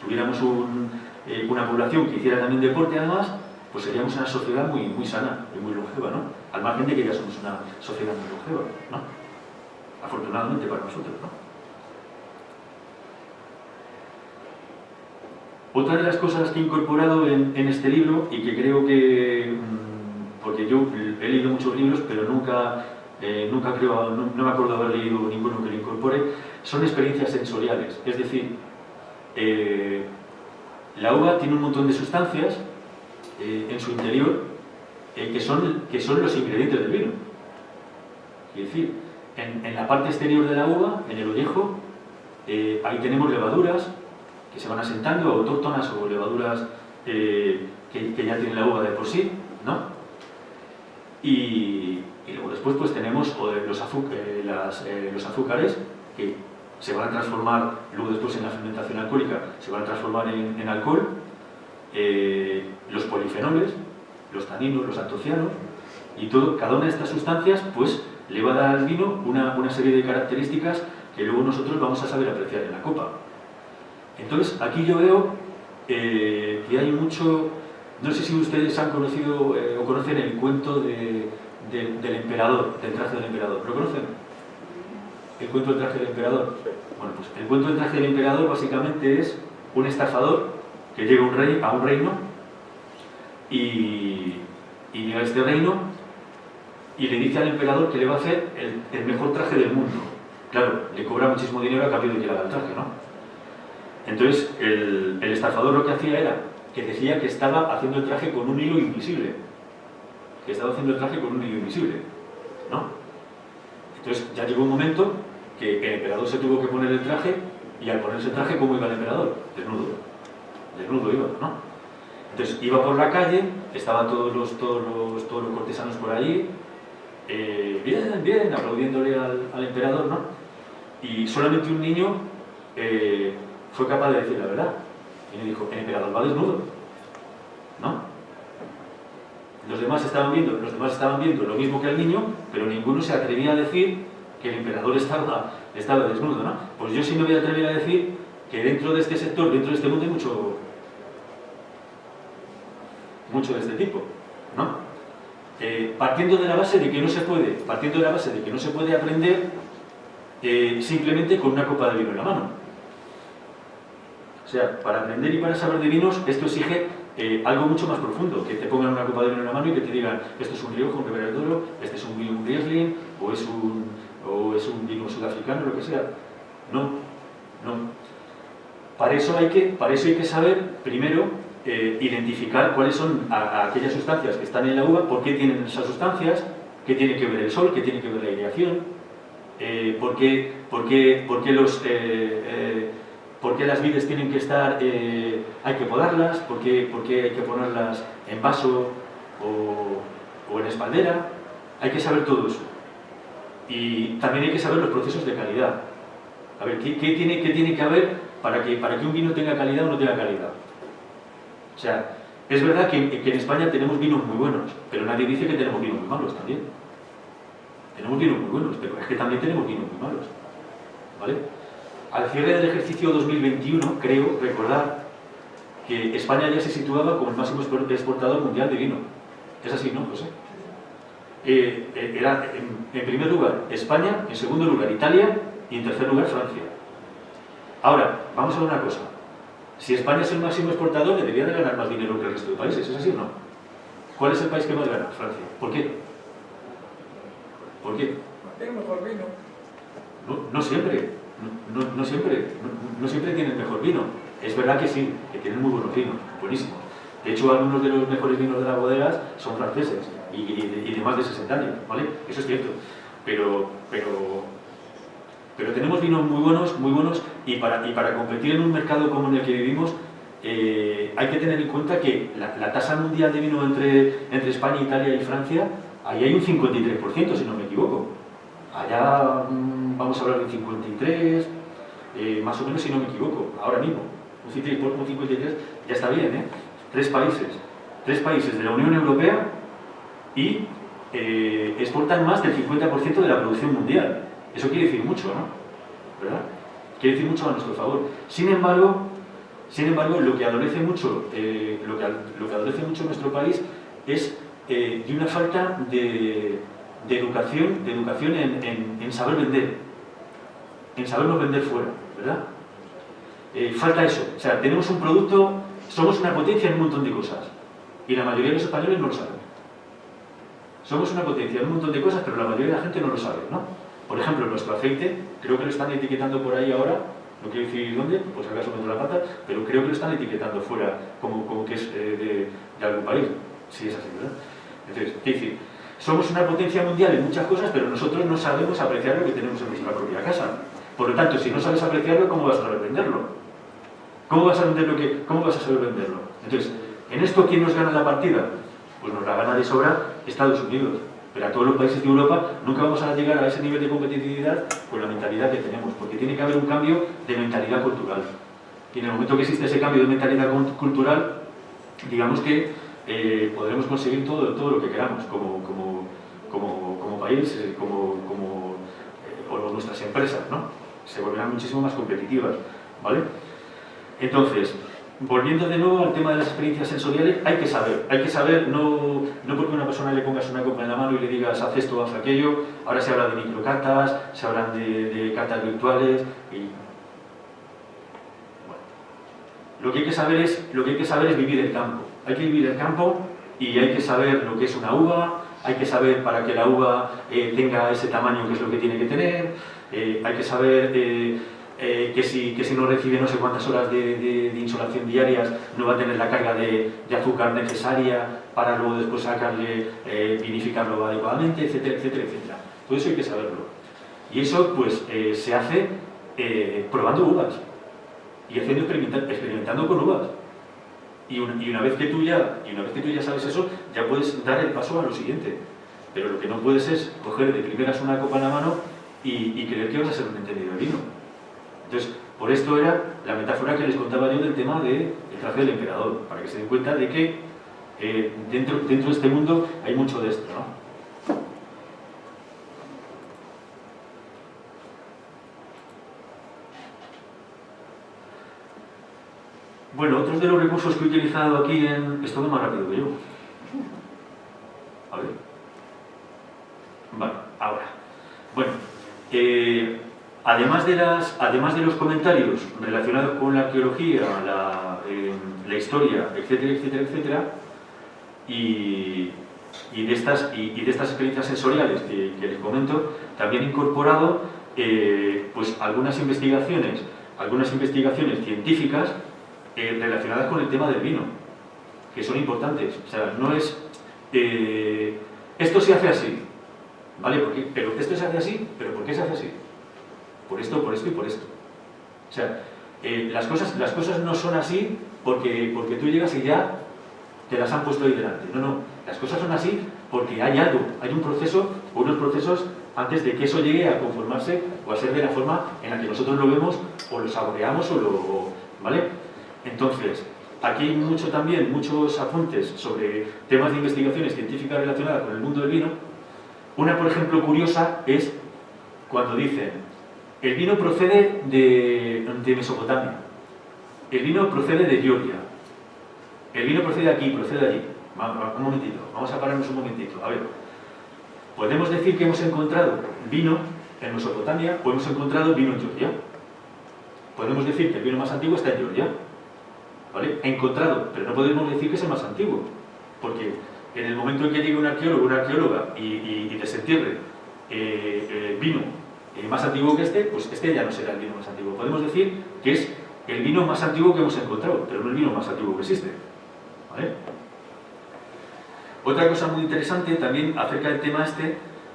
tuviéramos una población que hiciera también deporte además, pues seríamos una sociedad muy, muy sana y muy longeva, ¿no? Al margen de que ya somos una sociedad muy longeva, ¿no? Afortunadamente para nosotros, ¿no? Otra de las cosas que he incorporado en este libro, y que creo que, porque yo he leído muchos libros, pero nunca creo, no me acuerdo de haber leído ninguno que lo incorpore, son experiencias sensoriales. Es decir, la uva tiene un montón de sustancias en su interior que son los ingredientes del vino. Es decir, en la parte exterior de la uva, en el ollejo, ahí tenemos levaduras que se van asentando, autóctonas o levaduras que ya tiene la uva de por sí, ¿no? Y luego después pues tenemos los azúcares que se van a transformar, luego después en la fermentación alcohólica, se van a transformar en alcohol, los polifenoles, los taninos, los antocianos, y cada una de estas sustancias pues le va a dar al vino una serie de características que luego nosotros vamos a saber apreciar en la copa. Entonces, aquí yo veo que hay mucho... No sé si ustedes han conocido o conocen el cuento del emperador, del traje del emperador. ¿Lo conocen? ¿El cuento del traje del emperador? Bueno, pues el cuento del traje del emperador básicamente es un estafador que llega a un reino y llega a este reino y le dice al emperador que le va a hacer el mejor traje del mundo. Claro, le cobra muchísimo dinero a cambio de que le haga el traje, ¿no? Entonces, el estafador lo que hacía era que decía que estaba haciendo el traje con un hilo invisible. Que estaba haciendo el traje con un hilo invisible, ¿no? Entonces, ya llegó un momento que el emperador se tuvo que poner el traje, y al ponerse el traje, ¿cómo iba el emperador? Desnudo. Desnudo iba, ¿no? Entonces, iba por la calle, estaban todos los cortesanos por allí, bien, bien, aplaudiéndole al emperador, ¿no? Y solamente un niño fue capaz de decir la verdad. Y le dijo, el emperador va desnudo, ¿no? Los demás estaban viendo lo mismo que el niño, pero ninguno se atrevía a decir que el emperador estaba desnudo, ¿no? Pues yo sí me voy a atrever a decir que dentro de este sector, dentro de este mundo, hay mucho de este tipo, ¿no? Partiendo de la base de que no se puede aprender simplemente con una copa de vino en la mano. O sea, para aprender y para saber de vinos, esto exige algo mucho más profundo, que te pongan una copa de vino en la mano y que te digan, esto es un Rioja, un Ribera del Duero, este es un Riesling, o es un vino sudafricano, lo que sea. No. Para eso hay que saber, primero, identificar cuáles son aquellas sustancias que están en la uva, por qué tienen esas sustancias, qué tiene que ver el sol, qué tiene que ver la aireación, por qué las vides tienen que estar, hay que podarlas, por qué hay que ponerlas en vaso o en espaldera. Hay que saber todo eso. Y también hay que saber los procesos de calidad. A ver, ¿qué tiene que haber para que un vino tenga calidad o no tenga calidad? O sea, es verdad que en España tenemos vinos muy buenos, pero nadie dice que tenemos vinos muy malos también. Tenemos vinos muy buenos, pero es que también tenemos vinos muy malos, ¿vale? Al cierre del ejercicio 2021, creo recordar que España ya se situaba como el máximo exportador mundial de vino. Es así, ¿no, José? Era en primer lugar España, en segundo lugar Italia y en tercer lugar Francia. Ahora, vamos a ver una cosa. Si España es el máximo exportador, debería de ganar más dinero que el resto de países, ¿es así o no? ¿Cuál es el país que más gana? Francia. ¿Por qué? ¿Por qué? Tiene mejor vino. No siempre. No siempre tienen mejor vino. Es verdad que sí, que tienen muy buenos vinos, buenísimos. De hecho, algunos de los mejores vinos de las bodegas son franceses y de más de 60 años, ¿vale? Eso es cierto. Pero tenemos vinos muy buenos y para competir en un mercado como en el que vivimos hay que tener en cuenta que la tasa mundial de vino entre España, Italia y Francia, ahí hay un 53%, si no me equivoco. Allá vamos a hablar de 53, más o menos, si no me equivoco, ahora mismo. Un 53 ya está bien, ¿eh? Tres países de la Unión Europea y exportan más del 50% de la producción mundial. Eso quiere decir mucho, ¿no? ¿Verdad? Quiere decir mucho a nuestro favor. Sin embargo, lo que adolece mucho, en nuestro país es de una falta de educación en saber vender, en sabernos vender fuera, ¿verdad? Falta eso. O sea, tenemos un producto, somos una potencia en un montón de cosas y la mayoría de los españoles no lo saben. Somos una potencia en un montón de cosas, pero la mayoría de la gente no lo sabe, ¿no? Por ejemplo, nuestro aceite, creo que lo están etiquetando por ahí ahora, no quiero decir dónde, pues acaso meto la pata, pero creo que lo están etiquetando fuera como que es de algún país, si es así, ¿verdad? Entonces, ¿qué decir? Somos una potencia mundial en muchas cosas, pero nosotros no sabemos apreciar lo que tenemos en nuestra propia casa. Por lo tanto, si no sabes apreciarlo, ¿cómo vas a saber venderlo? ¿Cómo vas a saber venderlo? Entonces, ¿en esto quién nos gana la partida? Pues nos la gana de sobra Estados Unidos. Pero a todos los países de Europa nunca vamos a llegar a ese nivel de competitividad con la mentalidad que tenemos, porque tiene que haber un cambio de mentalidad cultural. Y en el momento que existe ese cambio de mentalidad cultural, digamos que podremos conseguir todo lo que queramos como país, o nuestras empresas, ¿no? Se volverán muchísimo más competitivas, ¿vale? Entonces, volviendo de nuevo al tema de las experiencias sensoriales, hay que saber, no porque una persona le pongas una copa en la mano y le digas haz esto, haz aquello. Ahora se habla de microcartas, se hablan de cartas virtuales y bueno, lo que hay que saber es vivir el campo. Hay que vivir el campo y hay que saber lo que es una uva, hay que saber para que la uva tenga ese tamaño que es lo que tiene que tener, hay que saber que si no recibe no sé cuántas horas de insolación diarias no va a tener la carga de azúcar necesaria para luego después sacarle, vinificarlo adecuadamente, etcétera, etcétera, etcétera. Todo eso hay que saberlo. Y eso pues se hace probando uvas y experimentando con uvas. Y una vez que tú ya sabes eso, ya puedes dar el paso a lo siguiente. Pero lo que no puedes es coger de primeras una copa en la mano y creer que vas a ser un entendido de vino. Entonces, por esto era la metáfora que les contaba yo del tema del traje del emperador, para que se den cuenta de que dentro de este mundo hay mucho de esto, ¿no? Bueno, otros de los recursos que he utilizado aquí esto va más rápido que yo. A ver. Vale, ahora. Bueno, además de los comentarios relacionados con la arqueología, la historia, etcétera, etcétera, etcétera, y de estas experiencias sensoriales que les comento, también he incorporado pues algunas investigaciones científicas relacionadas con el tema del vino, que son importantes. O sea, no es esto se hace así, ¿vale? Pero esto se hace así, pero ¿por qué se hace así? Por esto y por esto. O sea, las cosas no son así porque tú llegas y ya te las han puesto ahí delante. No, las cosas son así porque hay algo, hay un proceso o unos procesos antes de que eso llegue a conformarse o a ser de la forma en la que nosotros lo vemos o lo saboreamos ¿vale? Entonces, aquí hay muchos apuntes sobre temas de investigaciones científicas relacionadas con el mundo del vino. Una, por ejemplo, curiosa es cuando dicen el vino procede de Mesopotamia, el vino procede de Georgia, el vino procede de aquí, procede de allí. Un momentito, vamos a pararnos un momentito. A ver, podemos decir que hemos encontrado vino en Mesopotamia o hemos encontrado vino en Georgia. Podemos decir que el vino más antiguo está en Georgia, ¿vale? Encontrado, pero no podemos decir que es el más antiguo, porque en el momento en que llegue un arqueólogo o una arqueóloga y desentierre vino más antiguo que pues este ya no será el vino más antiguo. Podemos decir que es el vino más antiguo que hemos encontrado, pero no el vino más antiguo que existe, ¿vale? Otra cosa muy interesante también acerca del tema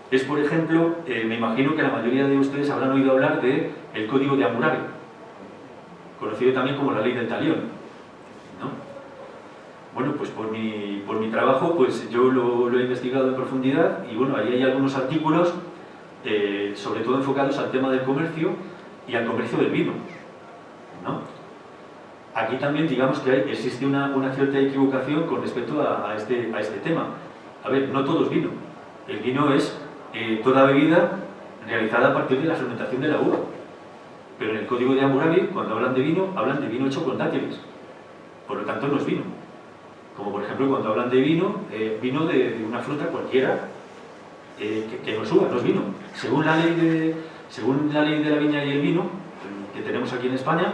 es, por ejemplo, me imagino que la mayoría de ustedes habrán oído hablar del Código de Hammurabi, conocido también como la Ley del Talión. Bueno, pues por mi trabajo, pues yo lo he investigado en profundidad y bueno, ahí hay algunos artículos, sobre todo enfocados al tema del comercio y al comercio del vino, ¿no? Aquí también digamos que existe una cierta equivocación con respecto a este tema. A ver, no todo es vino. El vino es toda bebida realizada a partir de la fermentación de la uva. Pero en el Código de Hammurabi, cuando hablan de vino hecho con dátiles. Por lo tanto, no es vino. Como por ejemplo, cuando hablan de vino, vino de una fruta cualquiera que no es uva, no es vino. Según la ley de la viña y el vino, que tenemos aquí en España,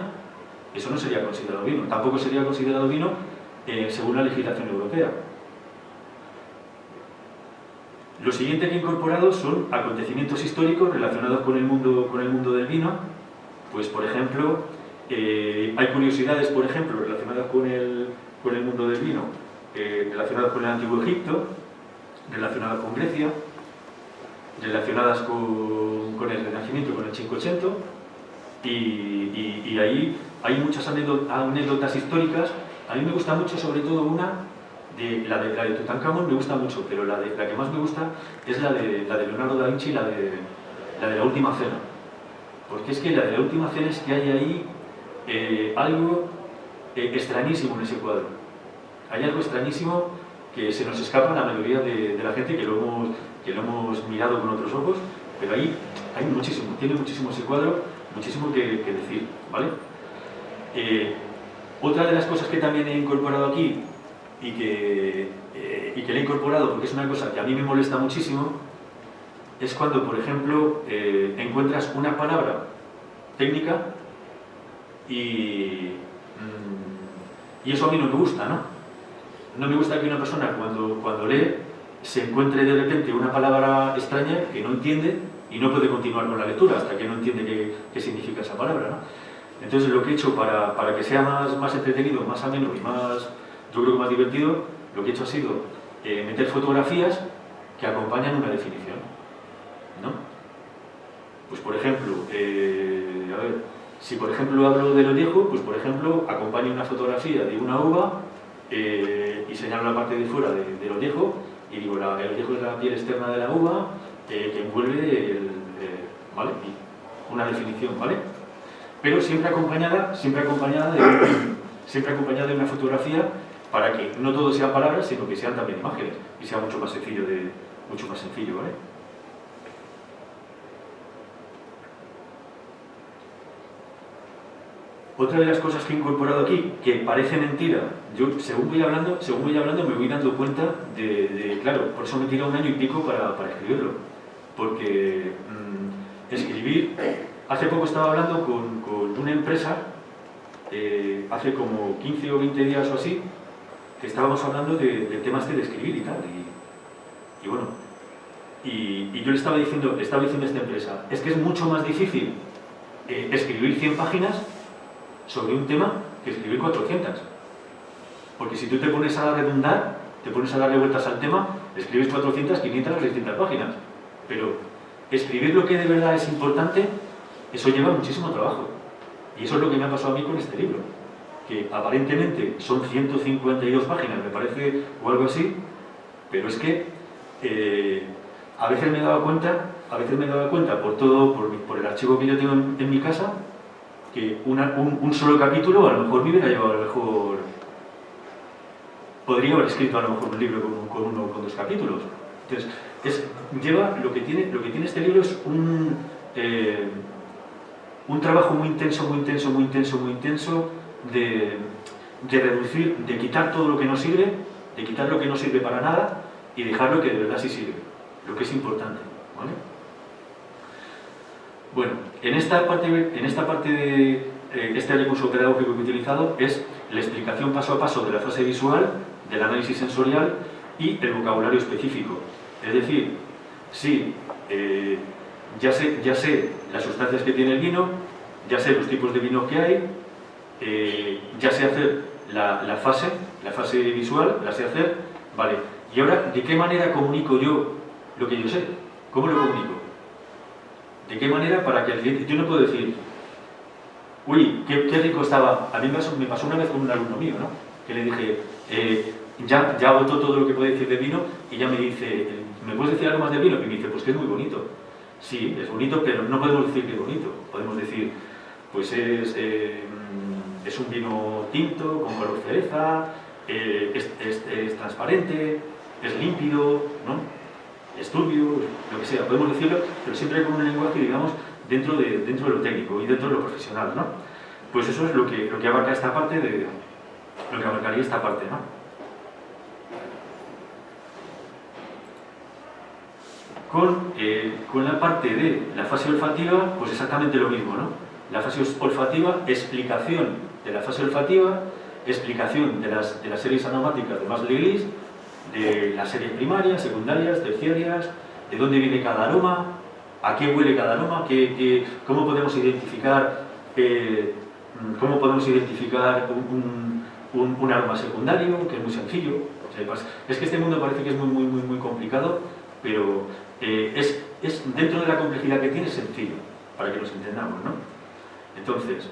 eso no sería considerado vino. Tampoco sería considerado vino según la legislación europea. Lo siguiente que he incorporado son acontecimientos históricos relacionados con el mundo del vino. Pues, por ejemplo, hay curiosidades, por ejemplo, relacionadas con el mundo del vino, relacionadas con el Antiguo Egipto, relacionadas con Grecia, relacionadas con el Renacimiento, con el Cinquecento, y ahí hay muchas anécdotas históricas. A mí me gusta mucho, sobre todo la de Tutankamón me gusta mucho, pero la que más me gusta es la de Leonardo da Vinci, la de la Última Cena. Porque es que la de la Última Cena es que hay ahí algo extrañísimo en ese cuadro. Hay algo extrañísimo que se nos escapa a la mayoría de la gente que lo hemos mirado con otros ojos, pero ahí hay muchísimo, tiene muchísimo ese cuadro, muchísimo que decir, ¿vale? Otra de las cosas que también he incorporado aquí y que le he incorporado porque es una cosa que a mí me molesta muchísimo, es cuando, por ejemplo, encuentras una palabra técnica y eso a mí no me gusta, ¿no? No me gusta que una persona cuando lee se encuentre de repente una palabra extraña que no entiende y no puede continuar con la lectura hasta que no entiende qué significa esa palabra, ¿no? Entonces lo que he hecho para que sea más entretenido, más ameno y yo creo que más divertido, lo que he hecho ha sido meter fotografías que acompañan una definición, ¿no? Pues por ejemplo, a ver, si por ejemplo hablo de lo viejo, pues por ejemplo acompaño una fotografía de una uva y señalo la parte de fuera de lo viejo y digo, el viejo es la piel externa de la uva que envuelve ¿vale? Y una definición, ¿vale? Pero siempre acompañada de una fotografía para que no todo sean palabras, sino que sean también imágenes y sea mucho más sencillo, ¿vale? Otra de las cosas que he incorporado aquí, que parece mentira, yo según voy hablando me voy dando cuenta claro, por eso me tira un año y pico para escribirlo, porque escribir, hace poco estaba hablando con una empresa, hace como 15 o 20 días o así, que estábamos hablando del tema de escribir y tal, y bueno, y yo le estaba diciendo a esta empresa, es que es mucho más difícil escribir 100 páginas sobre un tema que escribir 400. Porque si tú te pones a redundar, te pones a darle vueltas al tema, escribes 400, 500 o 600 páginas. Pero escribir lo que de verdad es importante, eso lleva muchísimo trabajo. Y eso es lo que me ha pasado a mí con este libro. Que aparentemente son 152 páginas, me parece, o algo así, pero es que a veces me he dado cuenta por el archivo que yo tengo en mi casa, que un solo capítulo a lo mejor me hubiera llevado, podría haber escrito a lo mejor un libro con 2 capítulos. Entonces, lo que tiene este libro es un trabajo muy intenso de reducir, de quitar todo lo que no sirve, de quitar lo que no sirve para nada y dejar lo que de verdad sí sirve, lo que es importante, ¿vale? Bueno, en esta parte de este recurso pedagógico que he utilizado es la explicación paso a paso de la fase visual, del análisis sensorial y el vocabulario específico. Es decir, sí, ya sé las sustancias que tiene el vino, ya sé los tipos de vino que hay, ya sé hacer la fase visual, la sé hacer, vale. Y ahora, ¿de qué manera comunico yo lo que yo sé? ¿Cómo lo comunico? ¿De qué manera para que el cliente... Yo no puedo decir, uy, qué rico estaba... A mí me pasó una vez con un alumno mío, ¿no? Que le dije, Ya agotó todo lo que puede decir de vino y ya me dice, ¿me puedes decir algo más del vino? Y me dice, pues que es muy bonito. Sí, es bonito, pero no podemos decir que es bonito. Podemos decir, pues es un vino tinto, con color cereza, es transparente, es límpido, ¿no? Es turbio, lo que sea, podemos decirlo, pero siempre con un lenguaje, digamos, dentro de lo técnico y dentro de lo profesional, ¿no? Pues eso es lo que abarca esta parte lo que abarcaría esta parte, ¿no? Con la parte de la fase olfativa, pues exactamente lo mismo, ¿no? La fase olfativa, explicación de la fase olfativa, explicación de las series aromáticas de Mas-Leglise, de las series primarias, secundarias, terciarias, de dónde viene cada aroma, a qué huele cada aroma, cómo podemos identificar un aroma secundario, que es muy sencillo. O sea, es que este mundo parece que es muy complicado, pero es dentro de la complejidad que tiene, sencillo, para que nos entendamos, ¿no? Entonces,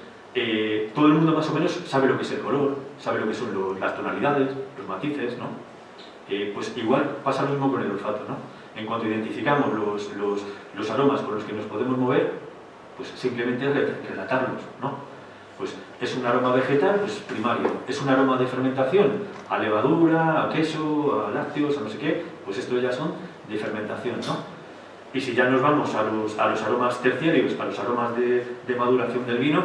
todo el mundo más o menos sabe lo que es el color, sabe lo que son las tonalidades, los matices, ¿no? Pues igual pasa lo mismo con el olfato, ¿no? En cuanto identificamos los aromas con los que nos podemos mover, pues simplemente relatarlos, ¿no? Pues es un aroma vegetal, pues primario. Es un aroma de fermentación, a levadura, a queso, a lácteos, a no sé qué, pues estos ya son de fermentación, ¿no? Y si ya nos vamos a los aromas terciarios, a los aromas de maduración del vino,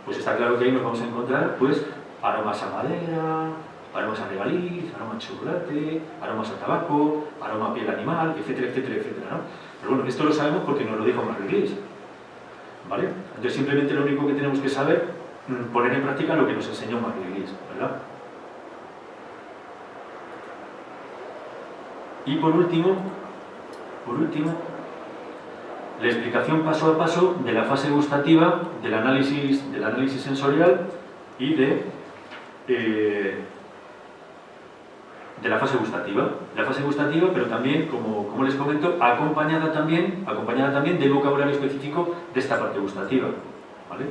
pues está claro que ahí nos vamos a encontrar, pues, aromas a madera, aromas a regaliz, aromas a chocolate, aromas a tabaco, aroma a piel animal, etcétera, etcétera, etcétera, ¿no? Pero bueno, esto lo sabemos porque nos lo dijo Mas-Leglise, ¿vale? Entonces simplemente lo único que tenemos que saber, poner en práctica lo que nos enseñó Mas-Leglise, ¿verdad? Y por último, la explicación paso a paso de la fase gustativa, del análisis sensorial y de la fase gustativa. La fase gustativa, pero también, como les comento, acompañada también del vocabulario específico de esta parte gustativa, ¿vale?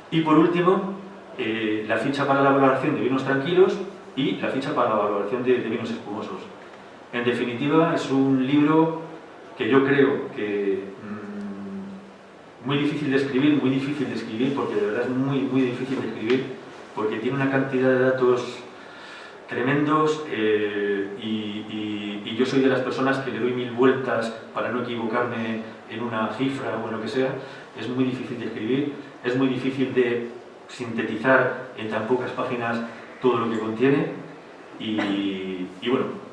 Y por último, la ficha para la valoración de vinos tranquilos y la ficha para la valoración de vinos espumosos. En definitiva, es un libro que yo creo que muy difícil de escribir, porque de verdad es muy difícil de escribir, porque tiene una cantidad de datos tremendos y yo soy de las personas que le doy 1000 vueltas para no equivocarme en una cifra o en lo que sea. Es muy difícil de escribir, es muy difícil de sintetizar en tan pocas páginas todo lo que contiene y bueno,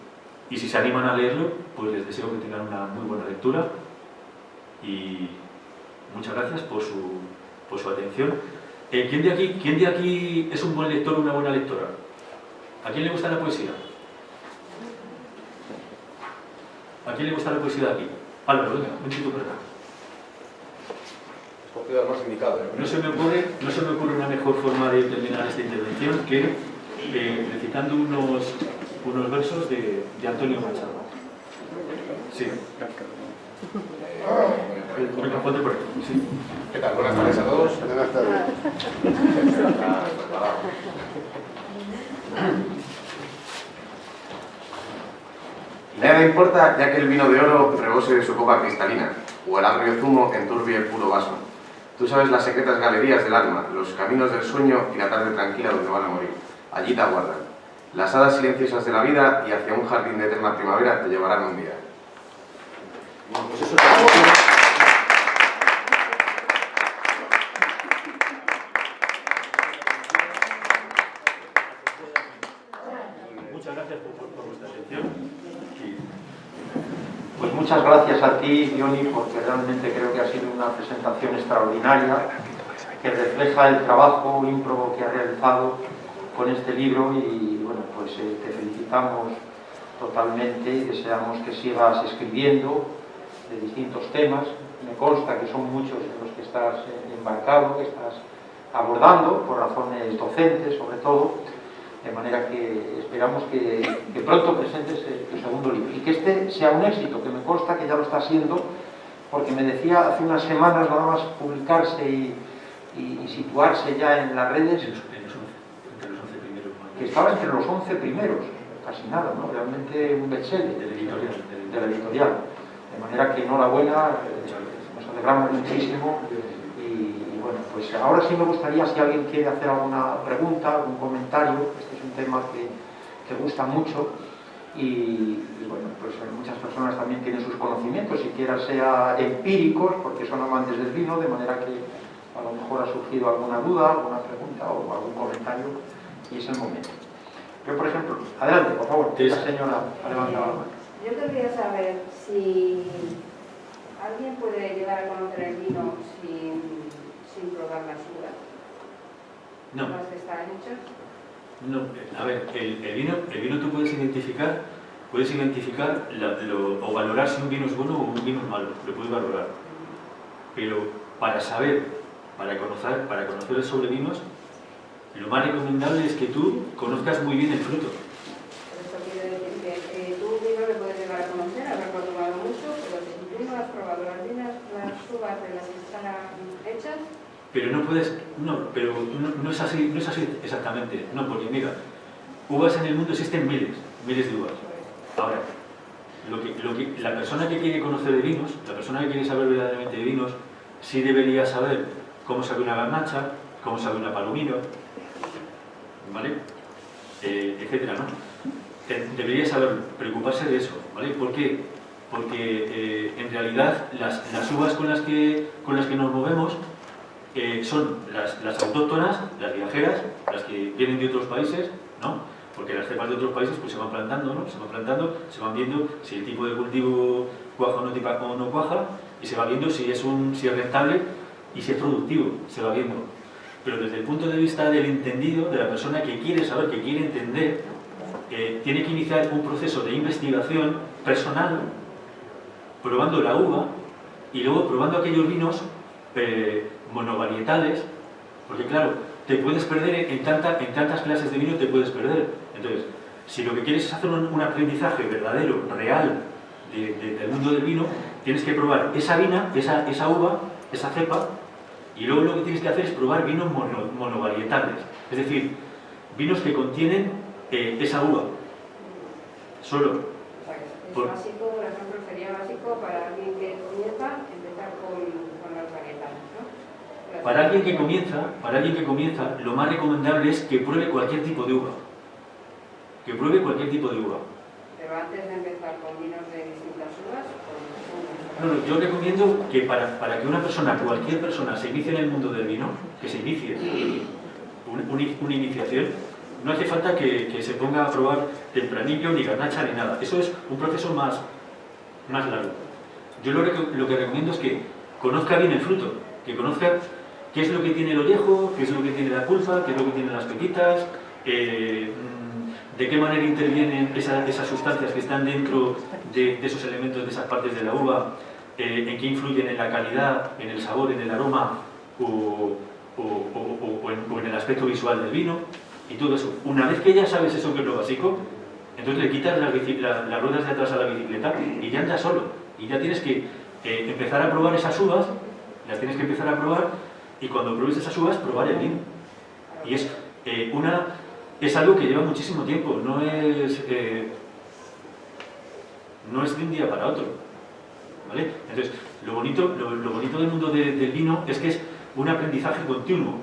y si se animan a leerlo, pues les deseo que tengan una muy buena lectura y muchas gracias por su atención. ¿Quién de aquí es un buen lector o una buena lectora? ¿A quién le gusta la poesía? ¿A quién le gusta la poesía de aquí? Álvaro, venga, un poquito por acá. Escogido al más indicado, ¿eh? No se me ocurre una mejor forma de terminar esta intervención que recitando unos versos de Antonio Machado. Sí. Venga, ponte por aquí. Sí. ¿Qué tal? Buenas tardes a todos. Buenas tardes. Nada importa, ya que el vino de oro rebose de su copa cristalina, o el agrio zumo enturbie el puro vaso. Tú sabes las secretas galerías del alma, los caminos del sueño y la tarde tranquila donde van a morir. Allí te aguardan. Las hadas silenciosas de la vida y hacia un jardín de eterna primavera te llevarán un día. Bueno, pues eso muchas gracias por vuestra atención. Pues muchas gracias a ti, Johnny, porque realmente creo que ha sido una presentación extraordinaria que refleja el trabajo ímprobo que has realizado con este libro y bueno, pues te felicitamos totalmente y deseamos que sigas escribiendo de distintos temas. Me consta que son muchos en los que estás embarcado, que estás abordando por razones docentes sobre todo, de manera que esperamos que pronto presentes tu segundo libro y que este sea un éxito, que me consta que ya lo está siendo, porque me decía hace unas semanas nada más publicarse y situarse ya en las redes. Entre los 11 primeros, que estaba entre los 11 primeros, casi nada, ¿no? Realmente un bestseller de la editorial. De manera que enhorabuena, nos alegramos muchísimo. Y bueno, pues ahora sí me gustaría, si alguien quiere hacer alguna pregunta, algún comentario. Este es un tema que gusta mucho. Y bueno, pues muchas personas también tienen sus conocimientos, siquiera sea empíricos, porque son amantes del vino, de manera que a lo mejor ha surgido alguna duda, alguna pregunta o algún comentario, y es el momento. Yo, por ejemplo, adelante, por favor, la señora ha levantado la mano. Yo querría saber si alguien puede llegar a conocer el vino sin probar las uvas. No. ¿Las que están hechas? No, a ver, el vino tú puedes identificar o valorar si un vino es bueno o un vino es malo, lo puedes valorar. Pero para saber, para conocer sobre vinos, lo más recomendable es que tú conozcas muy bien el fruto. Esto quiere decir que tú vino le puedes llegar a conocer, haberlo tomado mucho, pero si tú no has probado las uvas de las que están hechas. Pero no es así exactamente. No, porque mira, uvas en el mundo existen miles de uvas. Ahora, la persona que quiere conocer de vinos, la persona que quiere saber verdaderamente de vinos, sí debería saber cómo sabe una garnacha, cómo sabe una palomino, ¿vale? Etcétera, ¿no? Debería saber, preocuparse de eso, ¿vale? ¿Por qué? Porque en realidad las uvas con las que nos movemos son las autóctonas, las viajeras, las que vienen de otros países, ¿no? Porque las cepas de otros países pues se van plantando, ¿no? Se van viendo si el tipo de cultivo cuaja o no cuaja, y se va viendo si es rentable y si es productivo, se va viendo. Pero desde el punto de vista del entendido, de la persona que quiere saber, que quiere entender, tiene que iniciar un proceso de investigación personal, probando la uva y luego probando aquellos vinos monovarietales, porque claro, te puedes perder en tantas clases de vino, te puedes perder. Entonces, si lo que quieres es hacer un aprendizaje verdadero, real, del mundo del vino, tienes que probar esa uva, esa cepa, y luego lo que tienes que hacer es probar vinos monovarietales, es decir, vinos que contienen esa uva, solo. O sea, es básico, por ejemplo, sería básico para alguien que comienza, empezar con las varietales, ¿no? Para alguien que comienza, lo más recomendable es que pruebe cualquier tipo de uva. Pero antes de empezar con vinos de distintas uvas, no, yo recomiendo que para que cualquier persona se inicie en el mundo del vino, que se inicie, una iniciación, no hace falta que se ponga a probar tempranillo, ni garnacha, ni nada. Eso es un proceso más largo. Yo lo que recomiendo es que conozca bien el fruto, que conozca qué es lo que tiene el ollejo, qué es lo que tiene la pulpa, qué es lo que tienen las pepitas, de qué manera intervienen esas sustancias que están dentro de esos elementos, de esas partes de la uva, en qué influyen en la calidad, en el sabor, en el aroma o en el aspecto visual del vino y todo eso. Una vez que ya sabes eso, que es lo básico, entonces le quitas las ruedas de atrás a la bicicleta y ya andas solo. Y ya tienes que empezar a probar esas uvas, las tienes que empezar a probar, y cuando pruebes esas uvas, probar el vino. Y es algo que lleva muchísimo tiempo, no es de un día para otro, ¿vale? Entonces, lo bonito del mundo del vino es que es un aprendizaje continuo,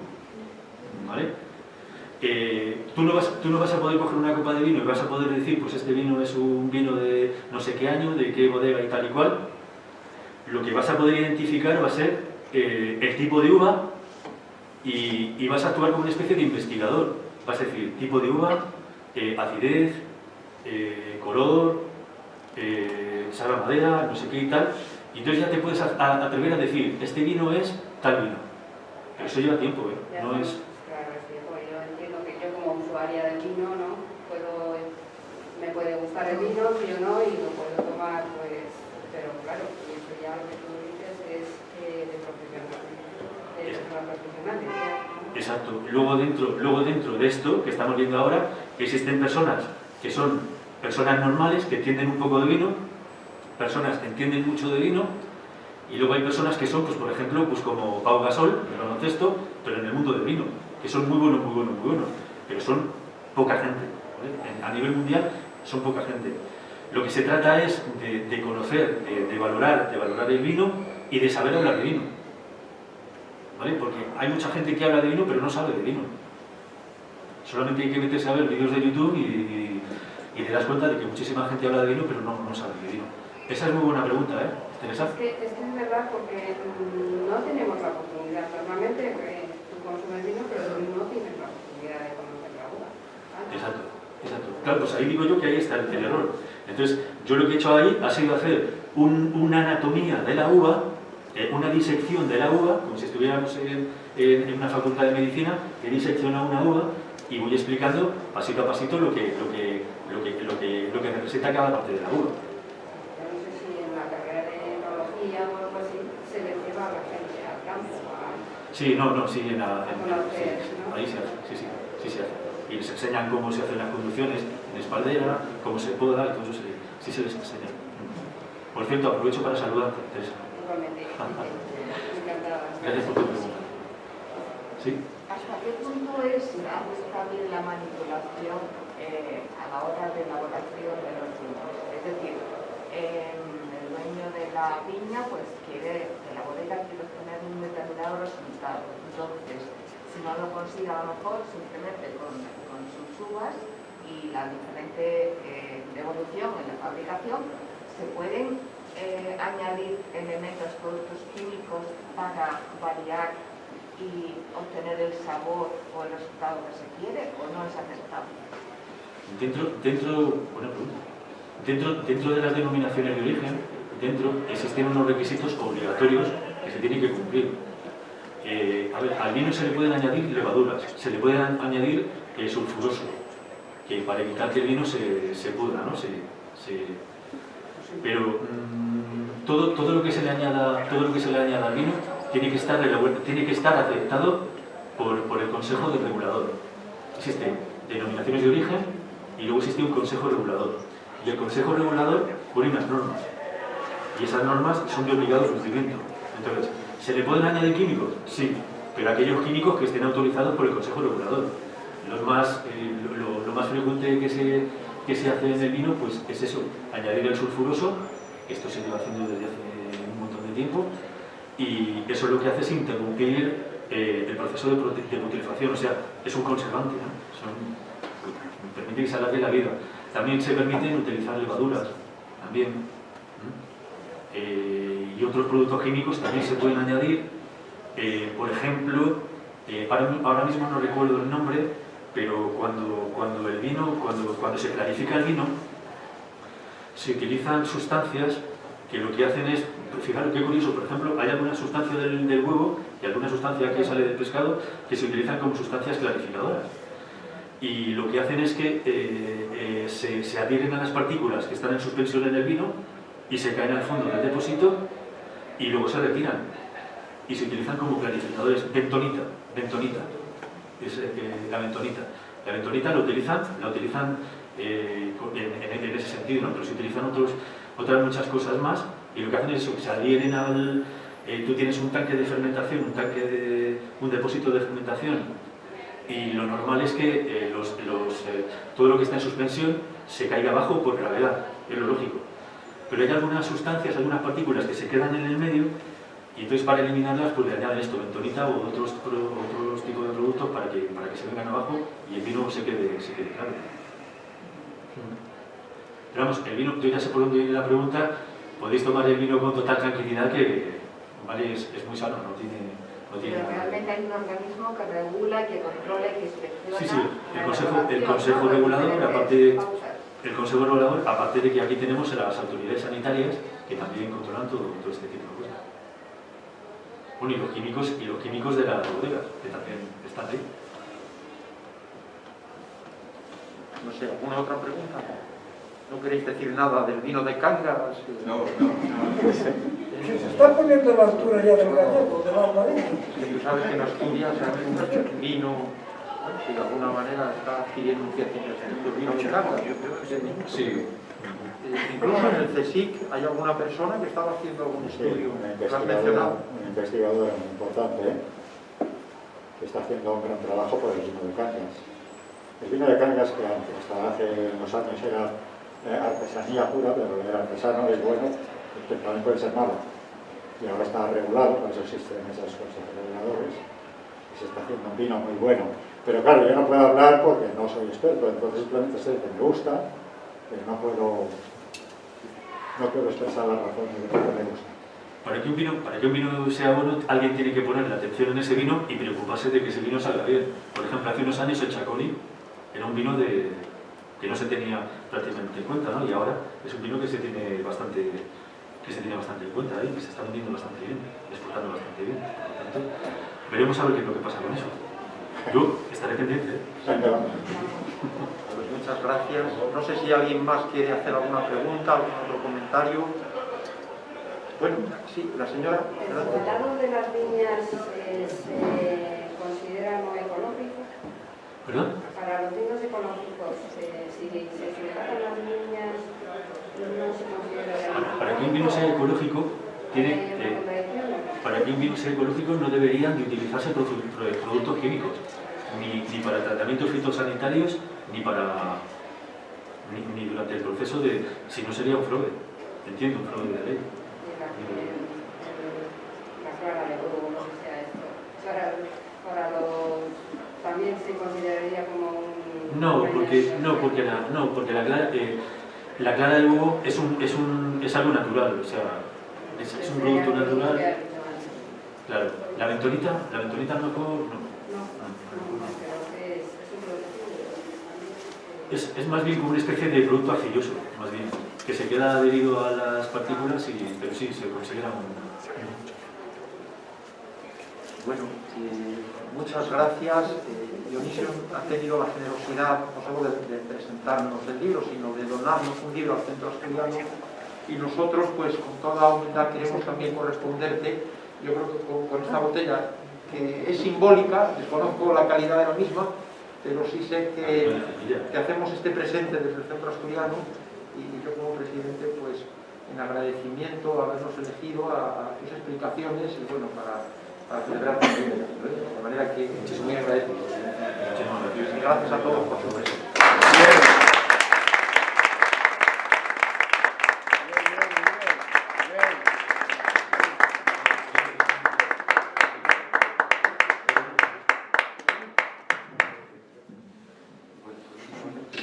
¿vale? Tú no vas a poder coger una copa de vino y vas a poder decir, pues este vino es un vino de no sé qué año, de qué bodega y tal y cual. Lo que vas a poder identificar va a ser el tipo de uva y vas a actuar como una especie de investigador. Vas a decir tipo de uva, acidez, color, sabe a madera, no sé qué y tal, y entonces ya te puedes atrever a decir, este vino es tal vino. Pero eso lleva tiempo, ¿eh? No es... Claro, sí, pues yo entiendo que yo como usuaria del vino, ¿no? Me puede gustar el vino, yo no, y lo puedo tomar, pues, pero claro, y eso ya lo que tú dices es de profesionales, ¿no? Exacto. Luego dentro de esto que estamos viendo ahora, existen personas que son personas normales, que entienden un poco de vino, personas que entienden mucho de vino, y luego hay personas que son, pues por ejemplo, pues como Pau Gasol, el baloncesto, pero en el mundo del vino, que son muy buenos, pero son poca gente, ¿vale? A nivel mundial son poca gente. Lo que se trata es de conocer, de valorar el vino y de saber hablar de vino, ¿vale? Porque hay mucha gente que habla de vino pero no sabe de vino. Solamente hay que meterse a ver vídeos de YouTube y te das cuenta de que muchísima gente habla de vino pero no sabe de vino. Esa es muy buena pregunta, ¿eh? Teresa. Es que es verdad porque no tenemos la oportunidad. Normalmente tú consumes vino, pero tú no tienes la oportunidad de conocer la uva, ¿vale? Exacto. Claro, pues ahí digo yo que ahí está el error. Entonces, yo lo que he hecho ahí ha sido hacer una anatomía de la uva, una disección de la uva, como si estuviéramos en una facultad de medicina, que disecciona una uva y voy explicando pasito a pasito lo que representa cada parte de la uva. No sé si en la carrera de enología o algo así se les lleva a la gente al campo. Sí, sí, conocer, ¿no? Ahí se hace, sí se hace. Y les enseñan cómo se hacen las conducciones en espaldera, cómo se poda, y todo eso sí se les enseña. Por cierto, aprovecho para saludarte, Teresa. Igualmente, encantada. Gracias por tu pregunta. ¿Sí? ¿Hasta qué punto es aceptable la manipulación a la hora de elaboración de los vinos? Es decir, el dueño de la viña pues quiere, de la bodega quiere obtener un determinado resultado. Entonces, si no lo consigue a lo mejor simplemente con sus uvas y la diferente evolución en la fabricación, se pueden añadir elementos, productos químicos para variar y obtener el sabor o el resultado que se quiere, o no es aceptable. Dentro de las denominaciones de origen, existen unos requisitos obligatorios que se tienen que cumplir. Al vino se le pueden añadir levaduras, se le puede añadir sulfuroso, que para evitar que el vino se pudra, ¿no? Pero todo lo que se le añada al vino tiene que estar aceptado por el Consejo del Regulador. Existen denominaciones de origen y luego existe un Consejo Regulador. Y el Consejo Regulador pone unas normas. Y esas normas son de obligado cumplimiento. Entonces, ¿se le pueden añadir químicos? Sí, pero aquellos químicos que estén autorizados por el Consejo Regulador. Lo más frecuente que se hace en el vino pues es eso, añadir el sulfuroso. Esto se lleva haciendo desde hace un montón de tiempo. Y eso lo que hace es interrumpir el proceso de butilización, o sea, es un conservante, ¿no? Permite que se alargue la vida. También se permiten utilizar levaduras, también. Y otros productos químicos también se pueden añadir. Por ejemplo, ahora mismo no recuerdo el nombre, pero cuando se clarifica el vino, se utilizan sustancias que lo que hacen es, fijaros qué curioso, por ejemplo, hay alguna sustancia del huevo y alguna sustancia que sale del pescado que se utilizan como sustancias clarificadoras. Y lo que hacen es que se adhieren a las partículas que están en suspensión en el vino y se caen al fondo del depósito y luego se retiran. Y se utilizan como clarificadores. Bentonita. Es la bentonita. La bentonita la utilizan en ese sentido, ¿no? Pero se utilizan otras muchas cosas más, y lo que hacen es eso, que se adhieren al... tú tienes un tanque de fermentación, un depósito de fermentación, y lo normal es que todo lo que está en suspensión se caiga abajo por gravedad, es lo lógico. Pero hay algunas sustancias, algunas partículas que se quedan en el medio, y entonces para eliminarlas pues le añaden esto, bentonita o otros tipos de productos para que se vengan abajo y el vino se quede claro. Pero vamos, el vino, yo ya sé por dónde viene la pregunta, podéis tomar el vino con total tranquilidad que ¿vale? Es muy sano, no tiene pero realmente hay un organismo que regula, que controla y que inspecciona. Sí, el Consejo Regulador, aparte de que aquí tenemos las autoridades sanitarias que también controlan todo este tipo de cosas. Bueno, y los químicos de las bodegas, que también están ahí. No sé, ¿alguna otra pregunta? ¿No queréis decir nada del vino de Cangas? No. Se está poniendo a la altura ya del gallego, del albareño. Tú sabes que en Asturias se hace un vino que de alguna manera está adquiriendo un cierto prestigio, el vino de Cangas. Sí. Incluso en el CSIC hay alguna persona que estaba haciendo algún estudio. ¿Lo has mencionado? Un investigador muy importante, que está haciendo un gran trabajo por el vino de Cangas. El vino de Cangas, que hasta hace unos años era artesanía pura, pero el artesano es bueno, pero también puede ser malo. Y ahora está regulado, por eso existen esos consejos reguladores, y se está haciendo un vino muy bueno. Pero claro, yo no puedo hablar porque no soy experto, entonces simplemente sé que me gusta, pero no puedo expresar las razones de por qué me gusta. Para que un vino sea bueno, alguien tiene que poner la atención en ese vino y preocuparse de que ese vino salga bien. Por ejemplo, hace unos años el Chacoli era un vino que no se tenía prácticamente en cuenta, ¿no? Y ahora es un vino que se tiene bastante en cuenta y que se está vendiendo bastante bien, exportando bastante bien. Por lo tanto, veremos a ver qué es lo que pasa con eso. Yo estaré pendiente. Pues muchas gracias. No sé si alguien más quiere hacer alguna pregunta, algún otro comentario. Bueno, sí, la señora. ¿El volado de las viñas se considera no ecológico? ¿Perdón? Para los vinos ecológicos, si se tratan las viñas, no se considera... Para que un vino sea ecológico, para que un vino sea ecológico no deberían de utilizarse productos químicos, ni para tratamientos fitosanitarios, ni durante el proceso de... Si no sería un fraude, entiendo, un fraude de ley. La clara de huevo, no que sea esto. Para los... también se consideraría como un... No, porque la clara de huevo es algo natural, o sea, es un producto natural. Claro, la bentonita a lo mejor no. Es más bien como una especie de producto arcilloso, más bien, que se queda adherido a las partículas, pero sí, se considera un... Bueno, muchas gracias. Dionisio ha tenido la generosidad no solo de presentarnos el libro, sino de donarnos un libro al Centro Asturiano, y nosotros, pues con toda humildad, queremos también corresponderte. Yo creo que con esta botella, que es simbólica, desconozco la calidad de la misma, pero sí sé que hacemos este presente desde el Centro Asturiano, y yo como presidente, pues en agradecimiento a habernos elegido, a tus explicaciones, y bueno, para celebrar también, de manera que muy agradecido. Gracias a todos por su presencia.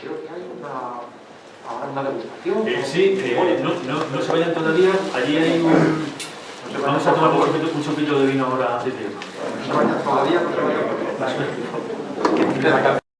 Creo que hay una degustación. Sí, no se vayan todavía, allí hay un... Vamos a tomar un chupito de vino ahora antes de irnos. No se vayan todavía, no se vayan.